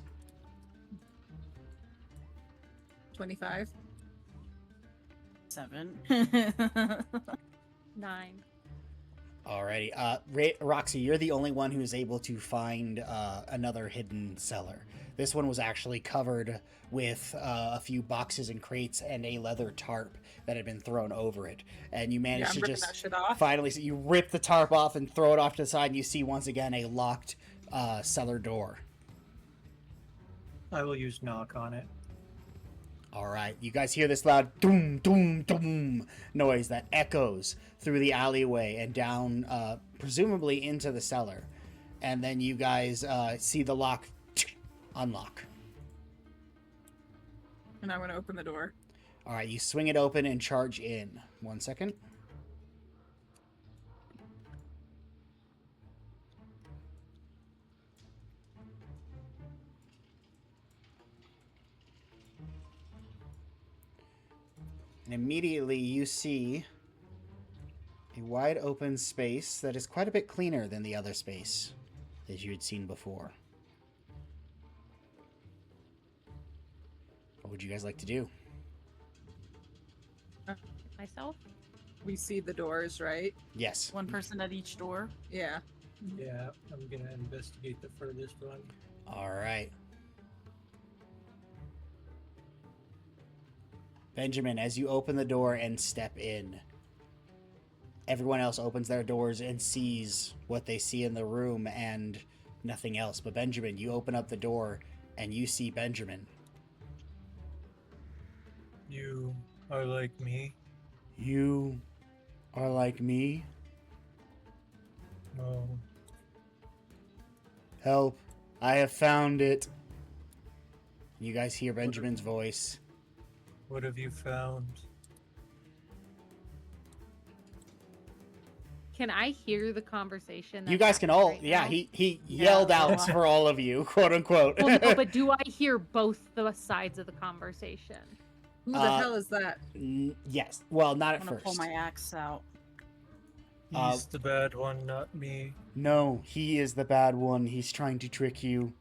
25. 7. 9. Alrighty. Roxy, you're the only one who's able to find another hidden cellar. This one was actually covered with a few boxes and crates and a leather tarp that had been thrown over it. And you managed I'm to ripping just that shit off. finally, you rip the tarp off and throw it off to the side, and you see once again a locked cellar door. I will use knock on it. All right, you guys hear this loud doom, doom, doom noise that echoes through the alleyway and down, presumably into the cellar. And then you guys see the lock unlock. And I'm gonna open the door. All right, you swing it open and charge in. 1 second. And immediately you see a wide open space that is quite a bit cleaner than the other space that you had seen before. What would you guys like to do? Myself? We see the doors, right? Yes. One person at each door. Yeah. Yeah, I'm gonna investigate the furthest one. All right. Benjamin, as you open the door and step in, everyone else opens their doors and sees what they see in the room and nothing else. But Benjamin, you open up the door and you see Benjamin. You are like me? You are like me? No. Help. I have found it. You guys hear Benjamin's voice. What have you found? Can I hear the conversation? You that's guys can happening all, right yeah, now? he yelled out for all of you, quote unquote. Well, no, but do I hear both the sides of the conversation? Who the hell is that? Yes. Well, not I'm at gonna first. pull my axe out. He's the bad one, not me. No, he is the bad one. He's trying to trick you.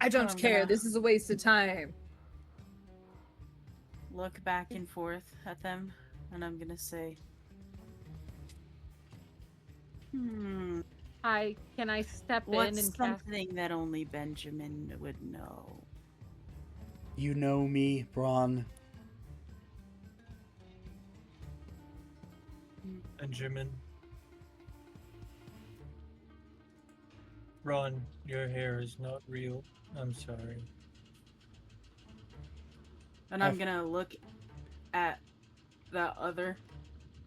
I don't I'm care. gonna- This is a waste of time. Look back and forth at them, and I'm gonna say, Hi, can I step in what's and cast? something that only Benjamin would know? You know me, Braun. Benjamin. Ron, your hair is not real. I'm sorry. And I'm gonna look at the other.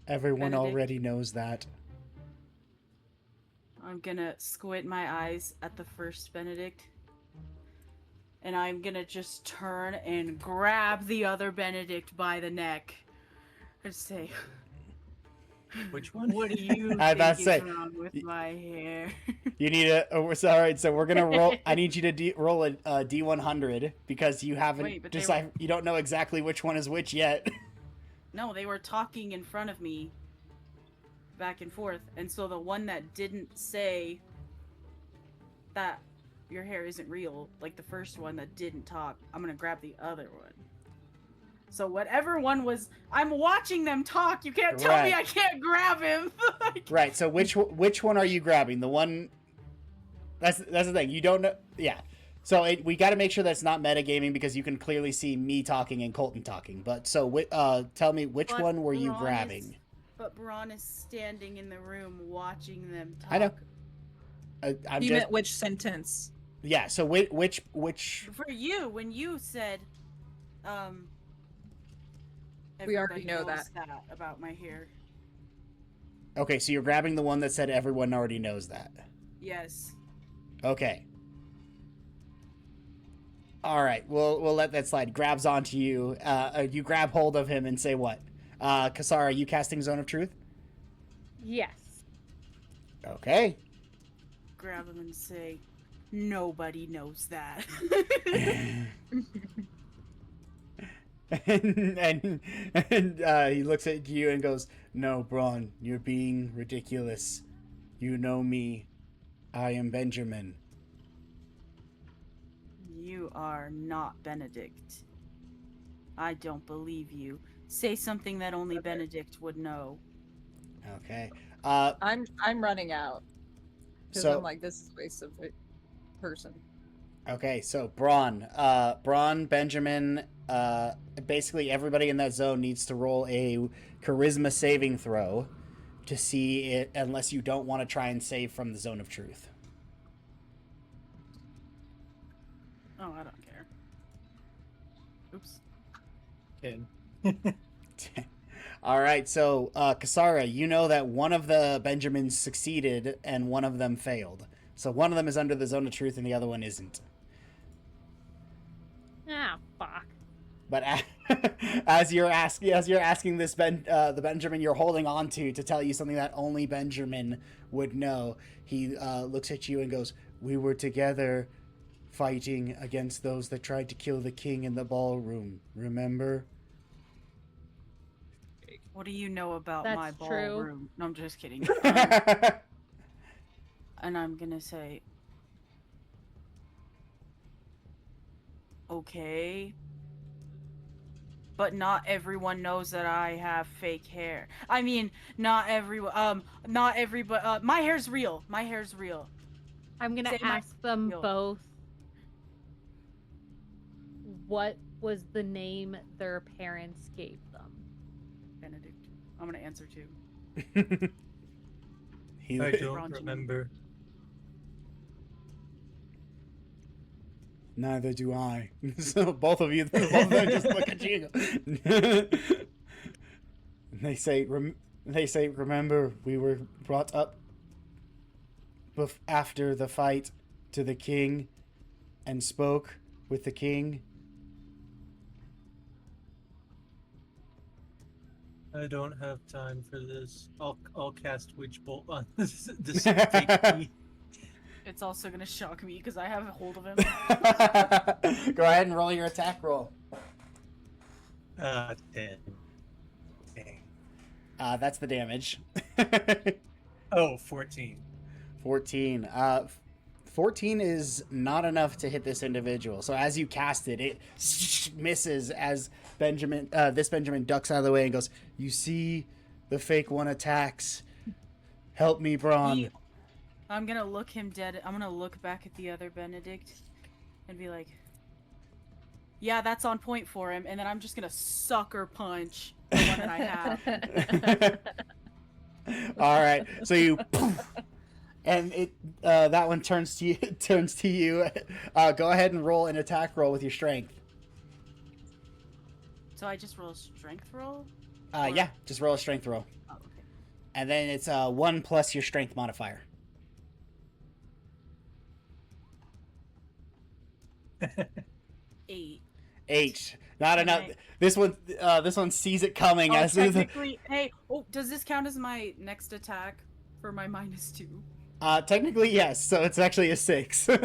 Everyone Benedict? already knows that. I'm gonna squint my eyes at the first Benedict. And I'm gonna just turn and grab the other Benedict by the neck. And say, Which one? what do you I was about think to is say, wrong with my hair? You need a. Oh, all right, so we're gonna roll. I need you to roll a D100 because you haven't Wait, but they decided. You don't know exactly which one is which yet. No, they were talking in front of me, back and forth, and so the one that didn't say that your hair isn't real, like the first one that didn't talk, I'm gonna grab the other one. So whatever one was, I'm watching them talk. You can't tell me Right. I can't grab him. Right. So which one are you grabbing? The one. That's the thing. You don't know. Yeah. So we got to make sure that's not metagaming because you can clearly see me talking and Colton talking. But so tell me which But one were you Braun grabbing? But Braun is standing in the room watching them talk. I know. I'm You just meant which sentence? yeah. So which For you, when you said, We already know knows that about my hair. Okay, so you're grabbing the one that said everyone already knows that. Yes. Okay. All right, we'll let that slide. Grabs onto you. You grab hold of him and say what? Kasara, are you casting Zone of Truth? Yes. Okay. Grab him and say, nobody knows that. and he looks at you and goes, "No, Braun, you're being ridiculous. You know me. I am Benjamin." You are not Benedict. I don't believe you. Say something that only Benedict would know. Okay. I'm running out because So I'm like, this is a waste of a person. okay, so Braun, Benjamin, basically everybody in that zone needs to roll a charisma saving throw to see it, unless you don't want to try and save from the Zone of Truth. Oh, I don't care. Oops. Kid. All right, so Kasara, you know that one of the Benjamins succeeded and one of them failed. So one of them is under the Zone of Truth and the other one isn't. Ah, fuck. But as you're asking this the Benjamin you're holding on to tell you something that only Benjamin would know, he looks at you and goes, "We were together fighting against those that tried to kill the king in the ballroom. Remember?" What do you know about That's my true. ballroom? No, I'm just kidding. And I'm gonna say, okay, but not everyone knows that I have fake hair. I mean, not everyone. Not everybody. My hair's real. My hair's real. I'm gonna Say my ask them deal. both what was the name their parents gave them. Benedict. I'm gonna answer too. I don't Ron, remember. Neither do I. So both of them just look at you. And they say, remember, we were brought up after the fight to the king and spoke with the king." I don't have time for this. I'll cast Witch Bolt on this fake me. It's also gonna shock me because I have a hold of him. Go ahead and roll your attack roll. 10. Dang. That's the damage. Oh, 14. 14. 14 is not enough to hit this individual. So as you cast it, it misses as this Benjamin ducks out of the way and goes, "You see, the fake one attacks. Help me, Braun." I'm gonna look him dead. I'm gonna look back at the other Benedict and be like, "Yeah, that's on point for him." And then I'm just gonna sucker punch the one that I have. All right. So you and it that one turns to you. Go ahead and roll an attack roll with your strength. So I just roll a strength roll? Yeah, just roll a strength roll. Oh, okay. And then it's 1 plus your strength modifier. 8. 8. Not enough. Right. This one sees it coming. Oh, as soon as technically, hey, does this count as my next attack for my -2? technically, yes. So it's actually a 6. I'm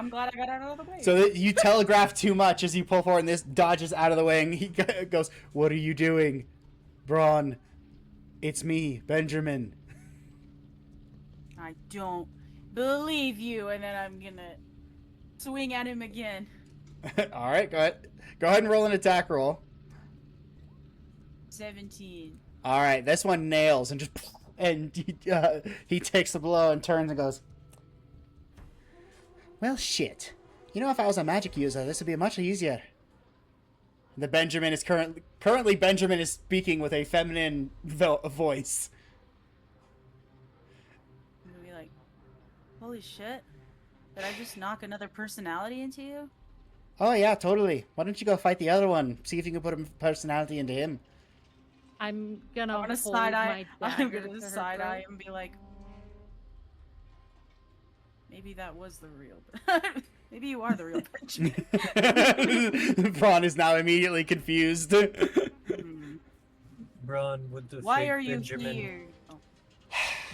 glad I got out of the way. So that you telegraph too much as you pull forward, and this dodges out of the way, and he goes, "What are you doing, Braun? It's me, Benjamin." I don't believe you, and then I'm gonna swing at him again. All right, go ahead and roll an attack roll. 17. All right, this one nails he takes the blow and turns and goes, "Well, shit. You know, if I was a magic user, this would be much easier." The Benjamin is currently Benjamin is speaking with a feminine voice. I'm gonna be like, holy shit. Did I just knock another personality into you? Oh yeah, totally. Why don't you go fight the other one? See if you can put a personality into him. I'm gonna I'm gonna hold side eye. my I'm dagger gonna to her side eye throat. and be like, maybe that was the real. Maybe you are the real Benjamin. Braun is now immediately confused. Hmm. Braun, would the Why fake are you Benjamin here? Oh.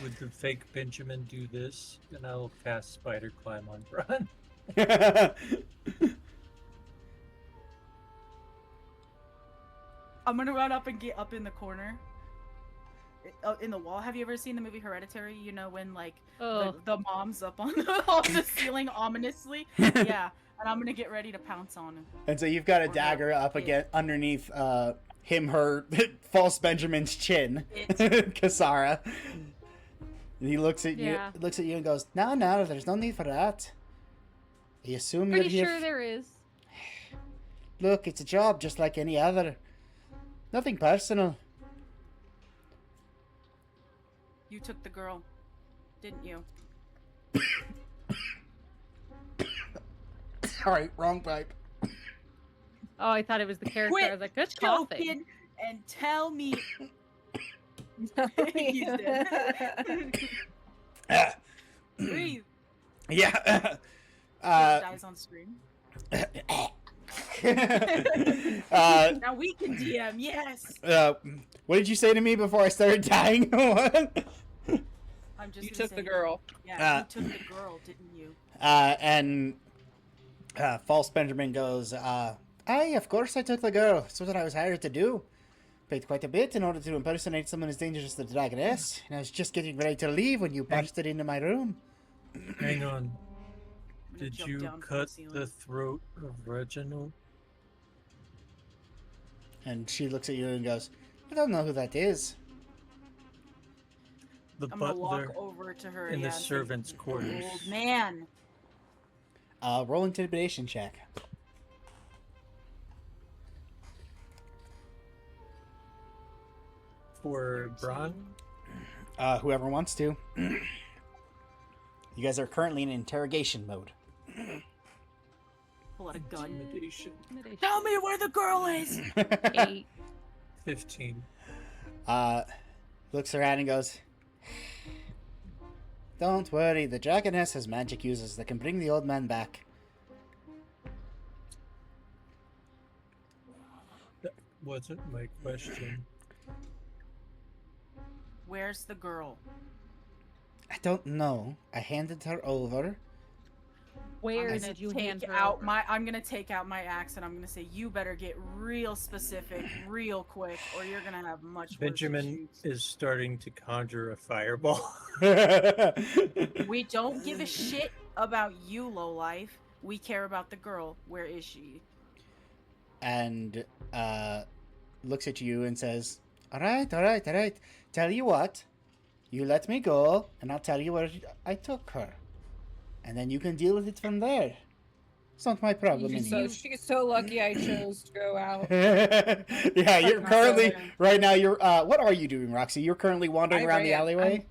would the fake Benjamin do this? And I'll cast Spider Climb on Braun. I'm gonna run up and get up in the corner. In the wall. Have you ever seen the movie Hereditary? You know when like Oh, the mom's up on the ceiling ominously. Yeah, and I'm gonna get ready to pounce on him. And so you've got a Or dagger no, up it. again underneath her false Benjamin's chin, It. Kasara. And he looks at Yeah. you and goes, "No, there's no need for that. I assume pretty you're here. sure there is. Look, it's a job just like any other. Nothing personal." You took the girl, didn't you? Sorry, wrong pipe. Oh, I thought it was the character. Quit I was like, good coughing. Joking and tell me. He's dead. Breathe. Yeah. Dies on screen. Now we can DM. Yes. What did you say to me before I started dying? What? I'm just. You gonna took say, the girl. Yeah, you took the girl, didn't you? And false Benjamin goes, aye, of course I took the girl. It's what I was hired to do. Paid quite a bit in order to impersonate someone as dangerous as the Dragoness, and I was just getting ready to leave when you busted into my room. Hang on. I'm gonna Did jump you down from cut ceiling. the throat of Reginald? And she looks at you and goes, I don't know who that is. The I'm gonna walk butler over to her in the and say, servants' quarters. Old man. Roll intimidation check. For Braun? Whoever wants to. You guys are currently in interrogation mode. Pull out a gun. Intimidation. Intimidation. Tell me where the girl is. 8. 15. Looks around and goes, don't worry, the Dragoness has magic users that can bring the old man back. That wasn't my question. Where's the girl? I don't know. I handed her over. Where I'm did gonna you take hand her out over? I'm gonna take out my axe and I'm gonna say you better get real specific, real quick, or you're gonna have much worse Benjamin issues. is starting to conjure a fireball. We don't give a shit about you, lowlife. We care about the girl. Where is she? And looks at you and says, all right. Tell you what, you let me go, and I'll tell you where I took her. And then you can deal with it from there. It's not my problem anymore. She's so lucky I chose to go out. Yeah, you're currently, right now, you're, what are you doing, Roxy? You're currently wandering I around the ran. alleyway?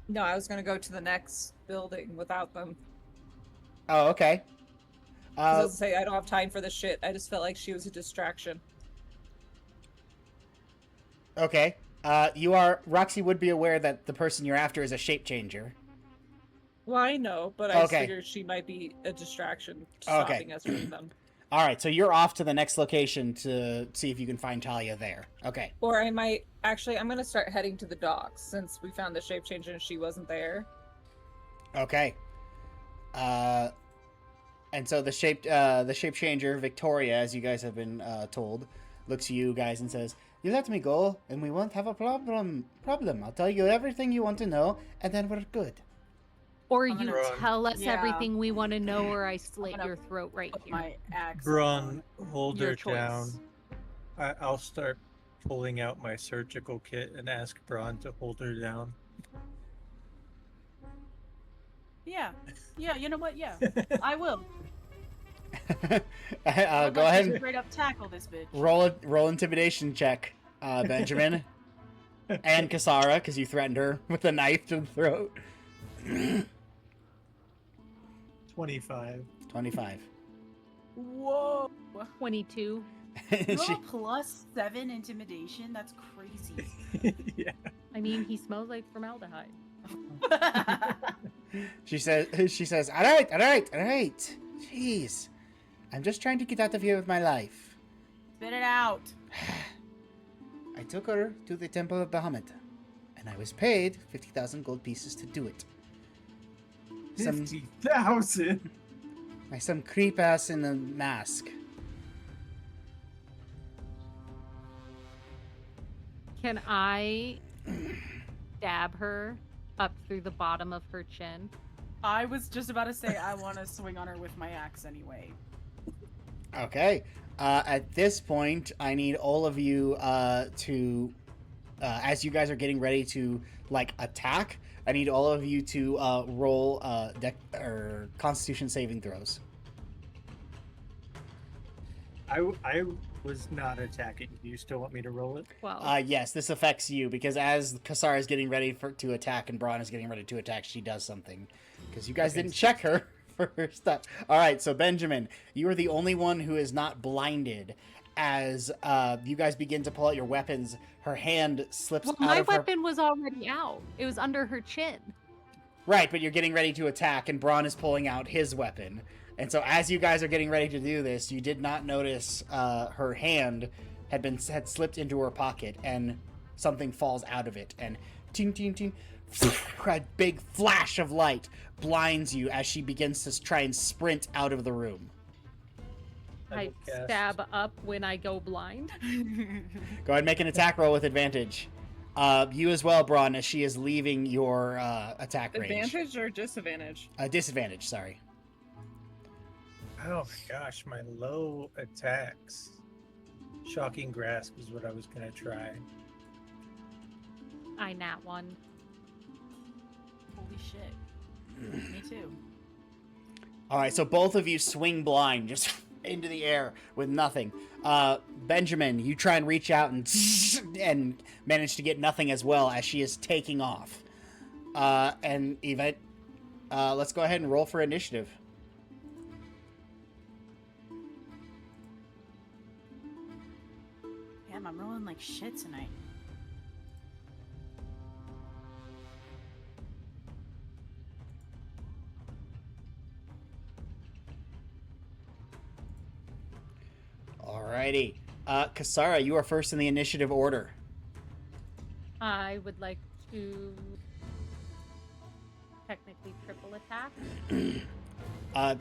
No, I was gonna go to the next building without them. Oh, okay. 'Cause I was gonna say I don't have time for this shit. I just felt like she was a distraction. Okay. Roxy would be aware that the person you're after is a shape changer. Well, I know, but I just Okay. figured she might be a distraction Okay. stopping us from them. All right, so you're off to the next location to see if you can find Talia there. Okay. Or I might actually. I'm gonna start heading to the docks since we found the shape changer and she wasn't there. Okay. And so the shape changer Victoria, as you guys have been told, looks at you guys and says, "You let me go, and we won't have a problem. I'll tell you everything you want to know, and then we're good." Or I'm you gonna- Run. tell us Yeah. everything we want to know, or I slit gonna your throat right Put here. my axe. Braun, on. hold Your her choice. down. I'll start pulling out my surgical kit and ask Braun to hold her down. Yeah. You know what? Yeah, I will. Go ahead and Straight up tackle this bitch. roll intimidation check, Benjamin, and Kasara, because you threatened her with a knife to the throat. 25. 25. Whoa. 22. And You she, have a +7 intimidation? That's crazy. Yeah. I mean, he smells like formaldehyde. she says, all right. Jeez. I'm just trying to get out of here with my life. Spit it out. I took her to the Temple of Bahamut, and I was paid 50,000 gold pieces to do it. 50,000. By some creep ass in a mask. Can I stab her up through the bottom of her chin? I was just about to say I want to swing on her with my axe anyway. Okay. At this point, I need all of you to, as you guys are getting ready to like attack, I need all of you to roll or Constitution saving throws. I was not attacking. Do you still want me to roll it? Well, Yes, this affects you because as Kasara is getting ready to attack and Braun is getting ready to attack, she does something because you guys Okay. didn't check her for her stuff. All right, so Benjamin, you are the only one who is not blinded. As you guys begin to pull out your weapons, her hand slips well out my of her. weapon was already out. It was under her chin. Right, but you're getting ready to attack, and Braun is pulling out his weapon. And so, as you guys are getting ready to do this, you did not notice her hand had slipped into her pocket, and something falls out of it, and ting ting ting, a big flash of light blinds you as she begins to try and sprint out of the room. I will cast- stab up when I go blind. Go ahead and make an attack roll with advantage. You as well, Braun, as she is leaving your attack range. Advantage or disadvantage? Disadvantage, sorry. Oh my gosh, my low attacks. Shocking grasp is what I was gonna try. I nat one. Holy shit. Me too. All right, so both of you swing blind just into the air with nothing. Benjamin, you try and reach out and manage to get nothing as well as she is taking off. And Yvette, let's go ahead and roll for initiative. Damn, I'm rolling like shit tonight. Alrighty. Kasara, you are first in the initiative order. I would like to technically triple attack.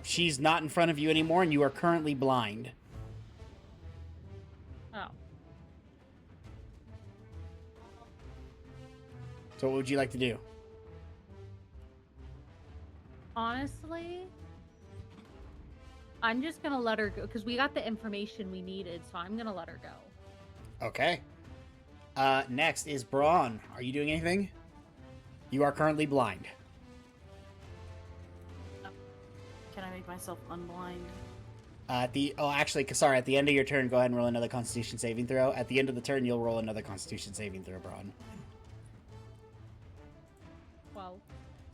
She's not in front of you anymore, and you are currently blind. Oh. So what would you like to do? Honestly, I'm just gonna let her go because we got the information we needed, so I'm gonna let her go. Okay. Next is Braun. Are you doing anything? You are currently blind. Can I make myself unblind? Actually, Kasara, at the end of your turn, go ahead and roll another Constitution saving throw. At the end of the turn, you'll roll another Constitution saving throw, Braun. 12.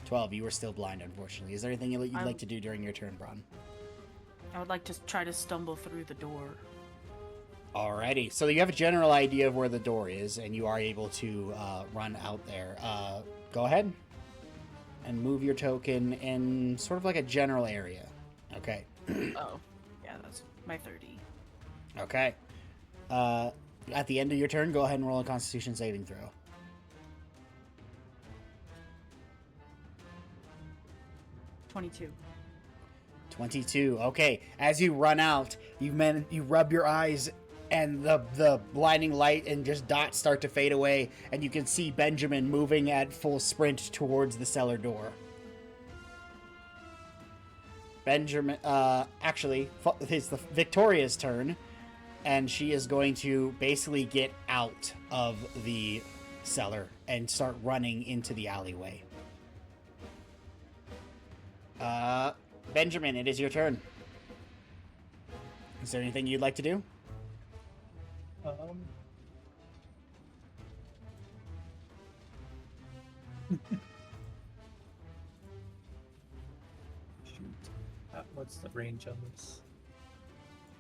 12. You were still blind, unfortunately. Is there anything you'd like to do during your turn, Braun? I would like to try to stumble through the door. Alrighty. So you have a general idea of where the door is, and you are able to run out there. Go ahead and move your token in sort of like a general area. Okay. Oh, yeah, that's my 30. Okay. At the end of your turn, go ahead and roll a Constitution saving throw. 22. 22. Okay. As you run out, you rub your eyes, and the blinding light and just dots start to fade away, and you can see Benjamin moving at full sprint towards the cellar door. Benjamin, actually, it's the Victoria's turn, and she is going to basically get out of the cellar and start running into the alleyway. Benjamin, it is your turn. Is there anything you'd like to do? Shoot. What's the range on this?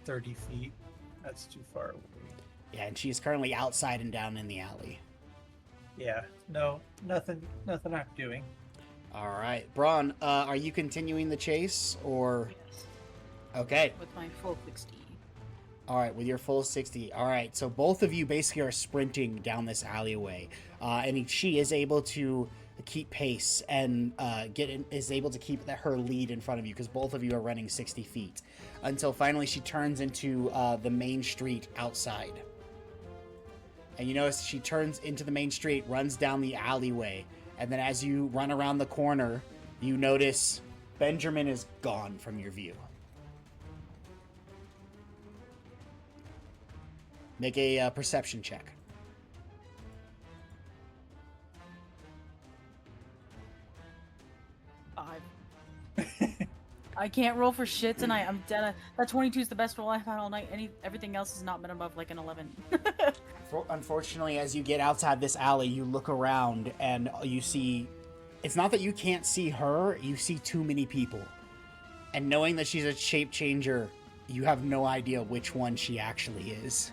30 feet. That's too far away. Yeah, and she's currently outside and down in the alley. Yeah, no, nothing I'm doing. All right, Braun, are you continuing the chase or? Yes. Okay. With my full 60. All right, with your full 60. All right, so both of you basically are sprinting down this alleyway, and she is able to keep pace and is able to keep her lead in front of you because both of you are running 60 feet until finally she turns into the main street outside. And you notice she turns into the main street, runs down the alleyway, and then as you run around the corner, you notice Benjamin is gone from your view. Make a perception check. I can't roll for shit tonight. I'm dead. That 22 is the best roll I've had all night. Everything else has not been above like an 11. Unfortunately, as you get outside this alley, you look around and you see... It's not that you can't see her, you see too many people. And knowing that she's a shape changer, you have no idea which one she actually is.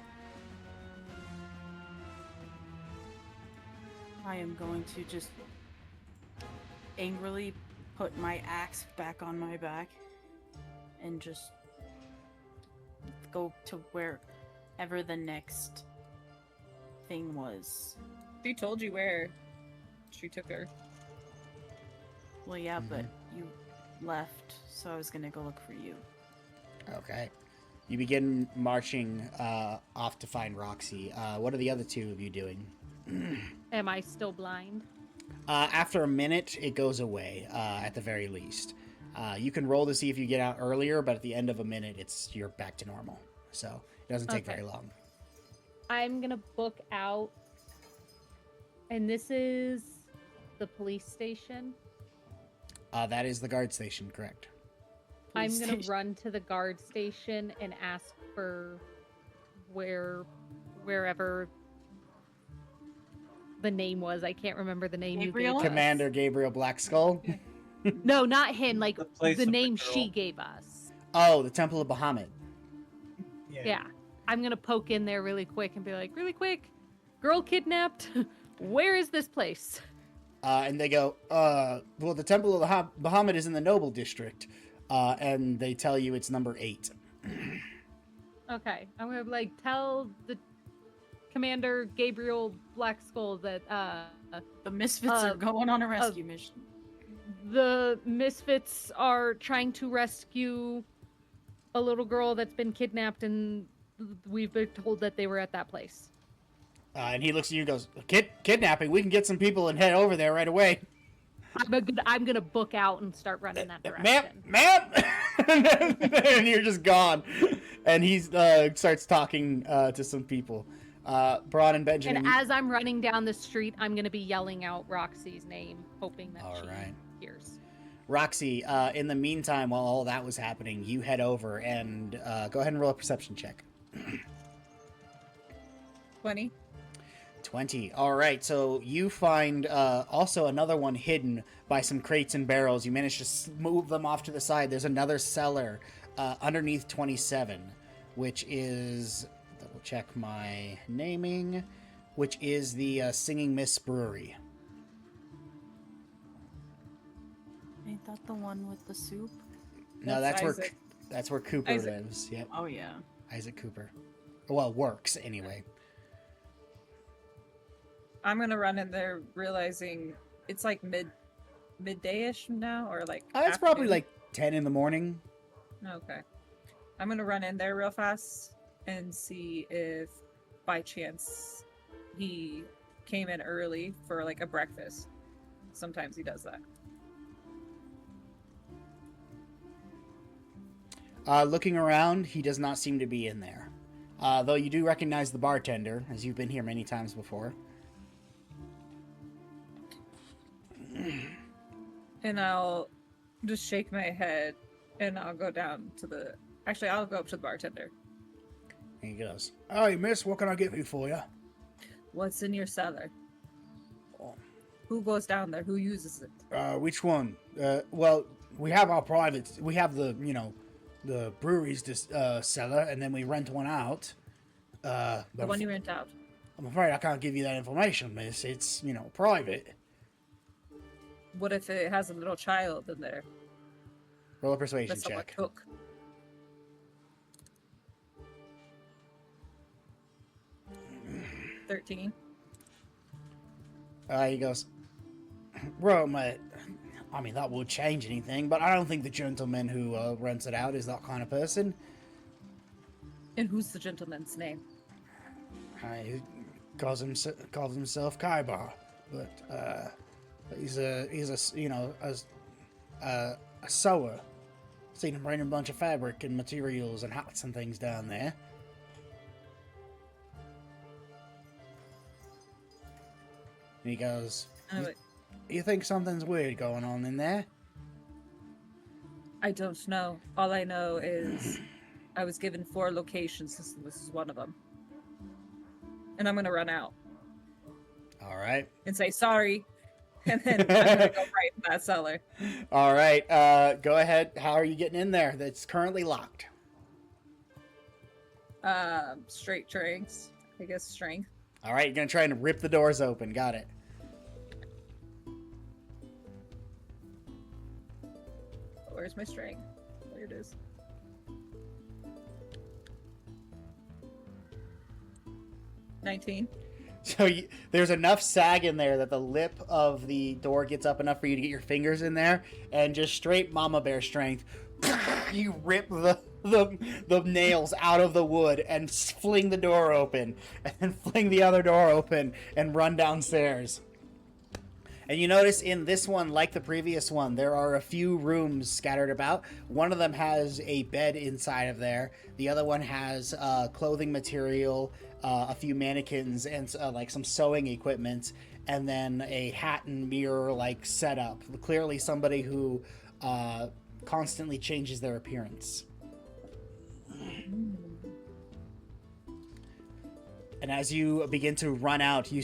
I am going to just angrily put my axe back on my back and just go to wherever the next thing was. She told you where she took her. Well, yeah, but you left, so I was gonna go look for you. Okay. You begin marching off to find Roxy. What are the other two of you doing? Am I still blind? After a minute, it goes away, at the very least. You can roll to see if you get out earlier, but at the end of a minute, you're back to normal. So it doesn't take very long. I'm gonna book out, and this is the police station. That is the guard station, correct? I'm gonna run to the guard station and ask for wherever the name was. I can't remember the name Gabriel? you gave us. Commander Gabriel Blackskull? No, not him. Like place the of name patrol. she gave us. Oh, the Temple of Bahamut. Yeah. I'm gonna poke in there really quick and be like, really quick, girl kidnapped. Where is this place? And they go, well, the Temple of Bahamut is in the Noble District. And they tell you it's number 8. Okay. I'm gonna like tell the Commander Gabriel Blackskull that The Misfits are going on a rescue mission. the Misfits are trying to rescue a little girl that's been kidnapped, and we've been told that they were at that place. And he looks at you and goes, kidnapping? We can get some people and head over there right away. I'm gonna book out and start running that direction. Ma'am! And you're just gone. And he starts talking to some people. Braun and Benjamin. And as I'm running down the street, I'm gonna be yelling out Roxy's name, hoping that All she right. hears. Roxy, in the meantime, while all that was happening, you head over and go ahead and roll a perception check. 20. 20. All right, so you find also another one hidden by some crates and barrels. You manage to move them off to the side. There's another cellar underneath 27, which is, double check my naming, which is the Singing Miss Brewery. Ain't that the one with the soup? No, That's that's Isaac. where Cooper Isaac. lives. Yep, Oh yeah. Isaac Cooper. Well, works anyway. I'm gonna run in there realizing it's like midday-ish now, or like It's probably afternoon. like 10 in the morning. Okay. I'm gonna run in there real fast and see if by chance he came in early for like a breakfast. Sometimes he does that. Looking around, he does not seem to be in there. Though you do recognize the bartender, as you've been here many times before. And I'll just shake my head and I'll go down to the... Actually, I'll go up to the bartender. And he goes, "Hey, miss, what can I get you for you?" What's in your cellar? Oh. Who goes down there? Who uses it? Which one? Well, we have our privates. We have the the brewery's cellar, and then we rent one out. The But one you rent out. I'm afraid I can't give you that information, miss. It's, private. What if it has a little child in there Roll a persuasion that someone check. took? $13. He goes, well, mate, I mean, that would change anything, but I don't think the gentleman who rents it out is that kind of person. And who's the gentleman's name? He calls himself Kaibar, but he's a sewer. Seen him bring a bunch of fabric and materials and hats and things down there. And he goes, you think something's weird going on in there? I don't know. All I know is I was given 4 locations. This is one of them. And I'm going to run out. All right. And say sorry. And then I'm going to go right in that cellar. All right. Go ahead. How are you getting in there? That's currently locked. Straight strength. I guess strength. All right. You're going to try and rip the doors open. Got it. Where's my strength? There it is. $19. So there's enough sag in there that the lip of the door gets up enough for you to get your fingers in there, and just straight mama bear strength, you rip the nails out of the wood and fling the door open, and then fling the other door open and run downstairs. And you notice in this one, like the previous one, there are a few rooms scattered about. One of them has a bed inside of there. The other one has clothing material, a few mannequins, and like some sewing equipment, and then a hat and mirror like setup. Clearly somebody who constantly changes their appearance. And as you begin to run out, you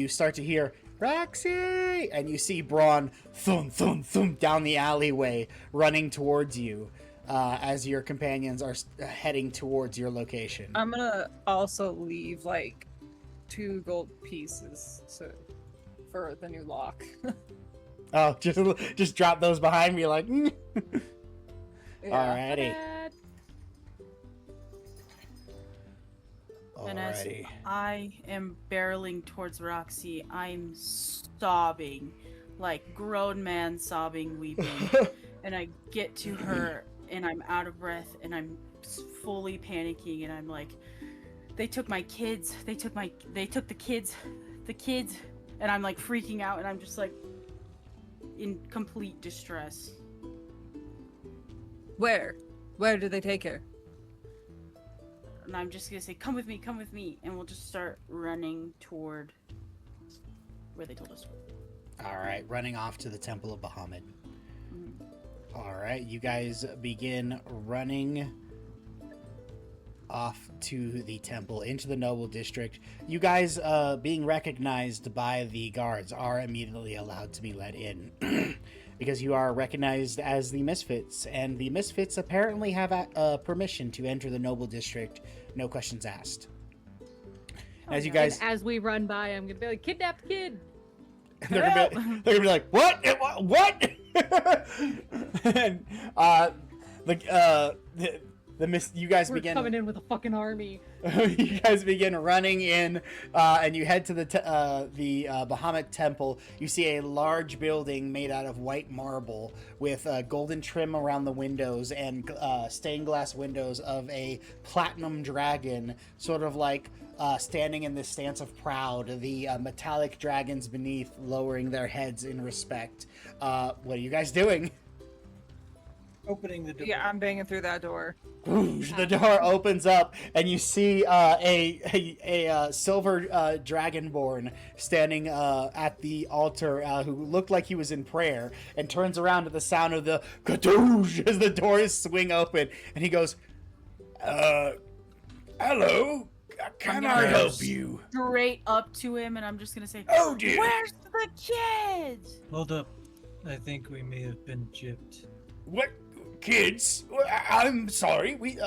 start to hear Roxy! And you see Braun thump, thump, thump down the alleyway running towards you as your companions are heading towards your location. I'm gonna also leave like 2 gold pieces for the new lock. Oh, just drop those behind me like... Yeah. Alrighty. And as Alrighty. I am barreling towards Roxy, I'm sobbing, like grown man sobbing, weeping. And I get to her, and I'm out of breath, and I'm fully panicking, and I'm like, they took my kids, they took the kids, and I'm like freaking out, and I'm just like in complete distress. Where did they take her? And I'm just gonna say, come with me, and we'll just start running toward where they told us. Alright, running off to the Temple of Bahamut. Mhm. Alright, you guys begin running off to the temple, into the noble district. You guys, being recognized by the guards, are immediately allowed to be let in. Because you are recognized as the Misfits, and the Misfits apparently have permission to enter the noble district, no questions asked. As you guys... And as we run by, I'm gonna be like, kidnapped kid. they're gonna be like, what? What? And you guys We're begin coming in with a fucking army. you guys begin running in, and you head to the Bahamut Temple. You see a large building made out of white marble with golden trim around the windows and stained glass windows of a platinum dragon, sort of like standing in this stance of proud. The metallic dragons beneath lowering their heads in respect. What are you guys doing? Opening the door. Yeah, I'm banging through that door. The door opens up, and you see a silver dragonborn standing at the altar, who looked like he was in prayer, and turns around at the sound of the kadoosh as the doors swing open, and he goes, "Hello, can I help you?" Straight up to him, and I'm just gonna say, "Oh dear, where's the kids?" Hold up. I think we may have been gypped. what? kids, I'm sorry. We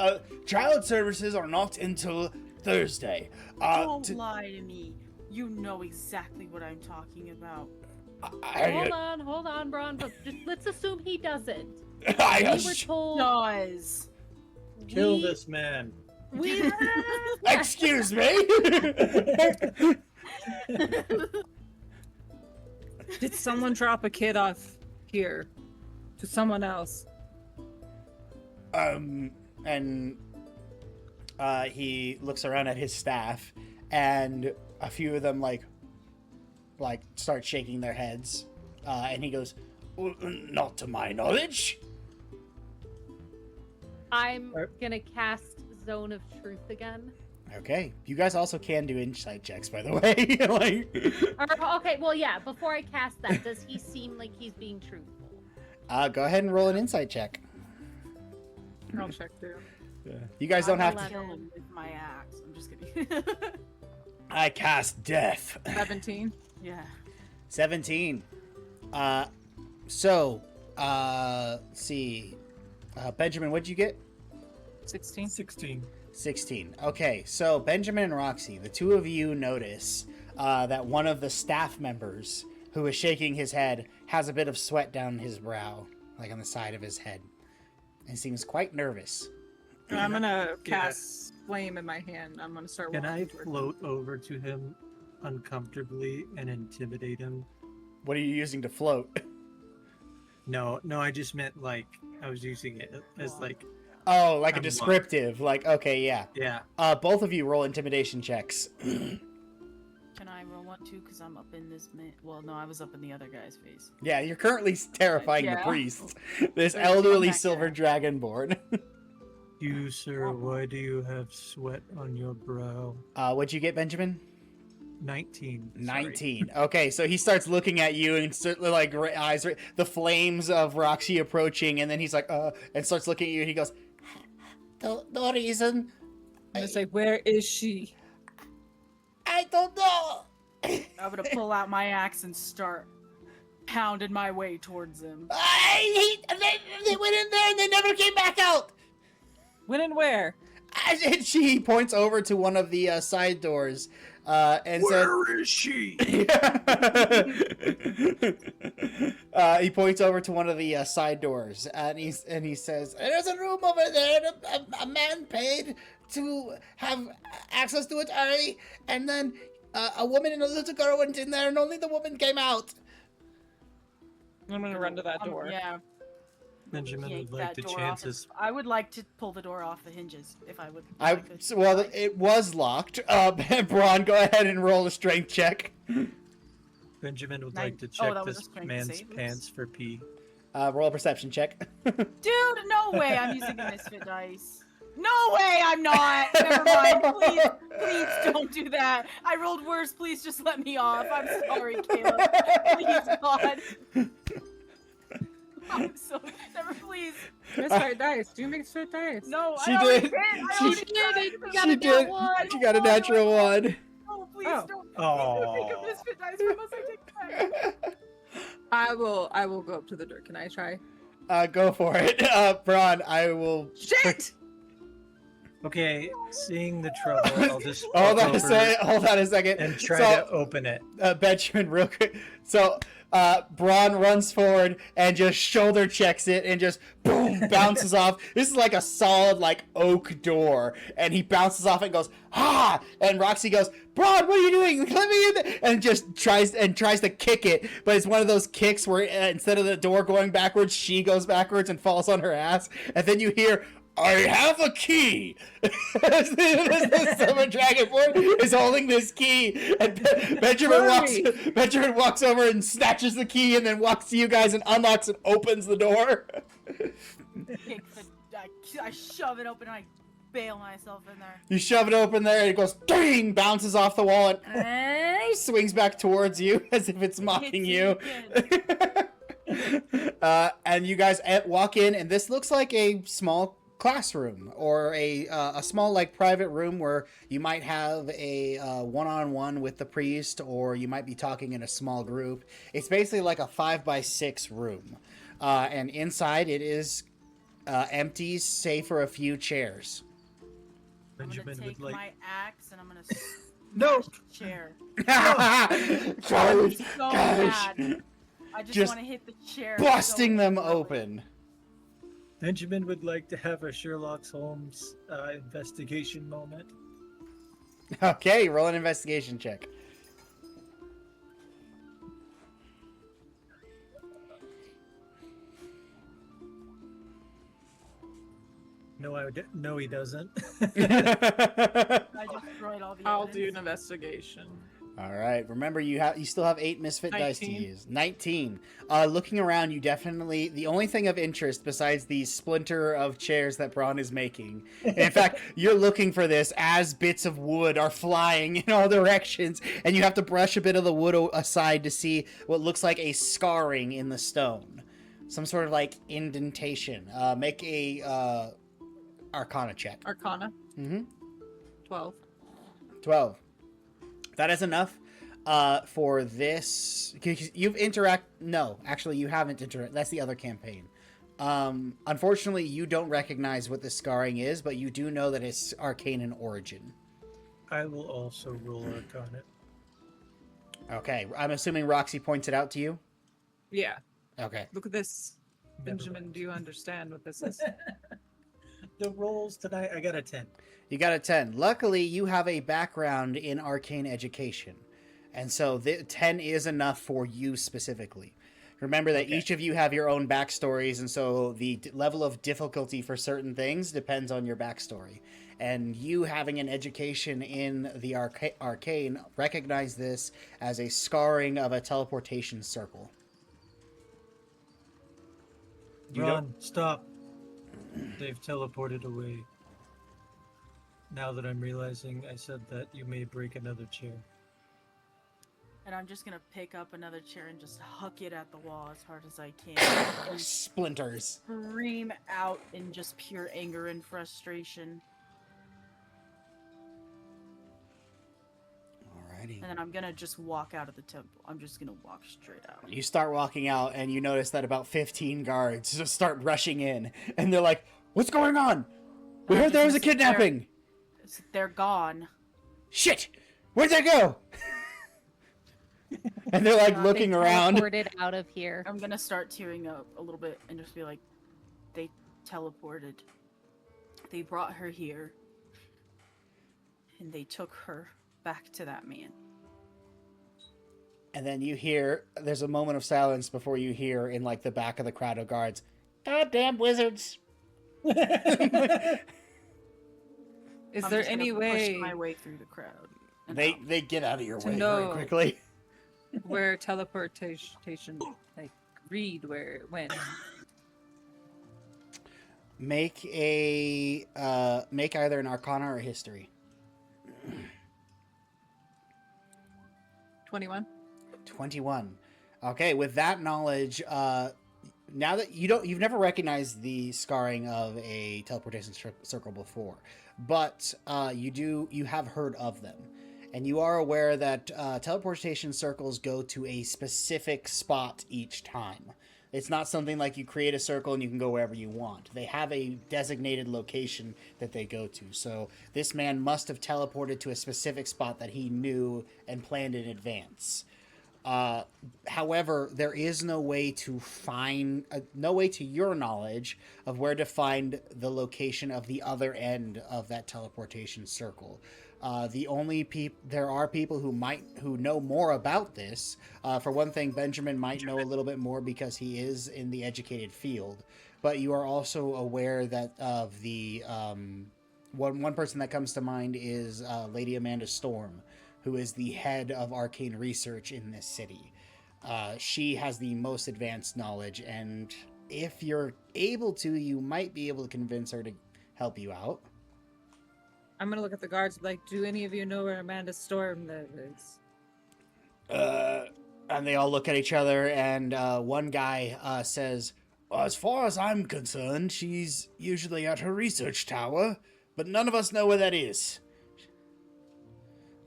child services are not until Thursday. Don't lie to me. You know exactly what I'm talking about. Hold on, Braun. But just let's assume he doesn't. I We were told. Does. Kill this man. We. Excuse me. Did someone drop a kid off here to someone else? And he looks around at his staff, and a few of them like start shaking their heads, and he goes, "Well, not to my knowledge." I'm gonna cast Zone of Truth again. Okay, you guys also can do insight checks, by the way. Okay, well, yeah. Before I cast that, does he seem like he's being truthful? Go ahead and roll an insight check. I'll check too. You guys don't have to to. kill him with my axe. I'm just kidding. I cast death. 17. Yeah. 17. Let's see. Benjamin, what'd you get? 16. 16. Okay, so Benjamin and Roxy, the two of you notice that one of the staff members who is shaking his head has a bit of sweat down his brow, like on the side of his head, and seems quite nervous. I'm gonna cast flame in my hand. I'm gonna start. Can I walking towards float over to him uncomfortably and intimidate him? What are you using to float? No, I just meant like I was using it as like. Oh, like a I'm descriptive. Like, okay, yeah. Yeah. Both of you roll intimidation checks. Can I roll one too? Because I'm up in this. Well, no, I was up in the other guy's face. Yeah, you're currently terrifying the Yeah. priest. This There's elderly one back silver there. dragonborn. You, sir, why do you have sweat on your brow? What'd you get, Benjamin? 19. sorry. 19. Okay, so he starts looking at you and like eyes, the flames of Roxy approaching, and then he's like, and starts looking at you, and he goes, no reason. I'm gonna say, where is she? I don't know. I'm gonna pull out my axe and start pounding my way towards him. They went in there and they never came back out. When and where? And she points over to one of the side doors and says, Where is she? he points over to one of the side doors, and he says, "There's a room over there. A man paid to have access to it early, and then a woman and a little girl went in there, and only the woman came out." I'm gonna run to that door. Yeah. Benjamin yank would like that to door chance off his. I would like to pull the door off the hinges if I would. Well, it was locked. Braun, go ahead and roll a strength check. Benjamin would Nine- like to oh, check that was a this strength man's save. Oops. pants for pee. Roll a perception check. Dude, no way! I'm using the misfit dice. No way! I'm not. Never mind. Please don't do that. I rolled worse. Please just let me off. I'm sorry, Caleb. Please, God. I'm so please. Misfit dice. Do you make misfit dice? No, She I already did. did. I She already did. tried. She did. She got a natural one. No, please Oh. don't. Please Oh. don't take a misfit dice from us. I take it back. I will go up to the door. Can I try? Go for it. Braun, I will... Shit! Okay, seeing the trouble, I'll just Hold walk on a over second. Hold on a second. and try So, to open it. Benjamin, real quick. So, Braun runs forward and just shoulder checks it and just boom, bounces off. This is like a solid, like, oak door. And he bounces off and goes, ah! And Roxy goes, Braun, what are you doing? Let me in there. And just tries to kick it. But it's one of those kicks where instead of the door going backwards, she goes backwards and falls on her ass. And then you hear, I have a key. The silver dragonborn is holding this key, and Benjamin walks over and snatches the key, and then walks to you guys and unlocks and opens the door. I shove it open and I bail myself in there. You shove it open there, and it goes ding, bounces off the wall, and swings back towards you as if it's mocking you. And you guys walk in, and this looks like a small classroom or a small like private room where you might have a one-on-one with the priest, or you might be talking in a small group. It's basically like a 5x6 room, and inside it is empties, save for a few chairs. I'm gonna Benjamin take would like. my axe and I'm gonna No! smash the chair. Gosh, So gosh. bad. I just Just want to hit the chair. busting so them angrily. open. Benjamin would like to have a Sherlock Holmes investigation moment. Okay, roll an investigation check. No, he doesn't. I destroyed all the I'll do an evidence. investigation. All right. Remember, you still have 8 misfit dice to 19. use. 19. Looking around, you definitely the only thing of interest besides the splinter of chairs that Braun is making. In fact, you're looking for this as bits of wood are flying in all directions, and you have to brush a bit of the wood aside to see what looks like a scarring in the stone, some sort of like indentation. Make a Arcana check. Arcana. Mm-hmm. 12. 12. That is enough for this. You've No, actually, you haven't interacted. That's the other campaign. Unfortunately, you don't recognize what the scarring is, but you do know that it's arcane in origin. I will also roll Arcana. Okay, I'm assuming Roxy points it out to you? Yeah. Okay. Look at this. Never Benjamin, mind. do you understand what this is? The rolls tonight, I got a 10. You got a 10. Luckily, you have a background in arcane education. And so the 10 is enough for you specifically. Remember that Okay. each of you have your own backstories, and so the level of difficulty for certain things depends on your backstory. And you having an education in the arcane, recognize this as a scarring of a teleportation circle. You Ron, stop. They've teleported away. Now that I'm realizing I said that, you may break another chair. And I'm just gonna pick up another chair and just huck it at the wall as hard as I can. and Splinters. scream out in just pure anger and frustration. Alrighty. And then I'm gonna just walk out of the temple. I'm just gonna walk straight out. You start walking out, and you notice that about 15 guards just start rushing in, and they're like, "What's going on? We I heard there was just a sit there. kidnapping! They're gone. Shit! Where'd they go?" And they're like looking They around. teleported out of here. I'm gonna start tearing up a little bit and just be like, they teleported. They brought her here. And they took her back to that man. And then you hear, there's a moment of silence before you hear in like the back of the crowd of guards, "Goddamn wizards!" Is I'm there just any gonna push way my way through the crowd? and They out. they get out of your To way very know. quickly. where teleportation, like, read where it went? Make either an Arcana or a History. 21. 21. Okay, with that knowledge, now that you've never recognized the scarring of a teleportation circle before, but you have heard of them, and you are aware that teleportation circles go to a specific spot each time. It's not something like you create a circle and you can go wherever you want. They have a designated location that they go to. So this man must have teleported to a specific spot that he knew and planned in advance. However, there is no way to find, no way to your knowledge of where to find the location of the other end of that teleportation circle. There are people who know more about this. For one thing, Benjamin might know a little bit more because he is in the educated field. But you are also aware that of the one person that comes to mind is Lady Amanda Storm, who is the head of arcane research in this city. She has the most advanced knowledge, and if you're able to, you might be able to convince her to help you out. I'm gonna look at the guards. Like, do any of you know where Amanda Storm lives? And they all look at each other, and one guy says, "Well, as far as I'm concerned, she's usually at her research tower, but none of us know where that is."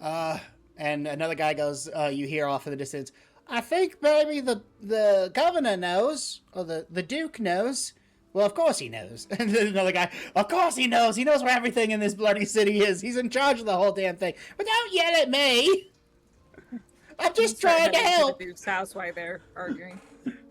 And another guy goes, you hear off in the distance, "I think maybe the governor knows, or the duke knows. Well, of course he knows. And then another guy, of course he knows. He knows where everything in this bloody city is. He's in charge of the whole damn thing. But don't yell at me. I'm just Start trying to heading help. the Duke's house while they're arguing.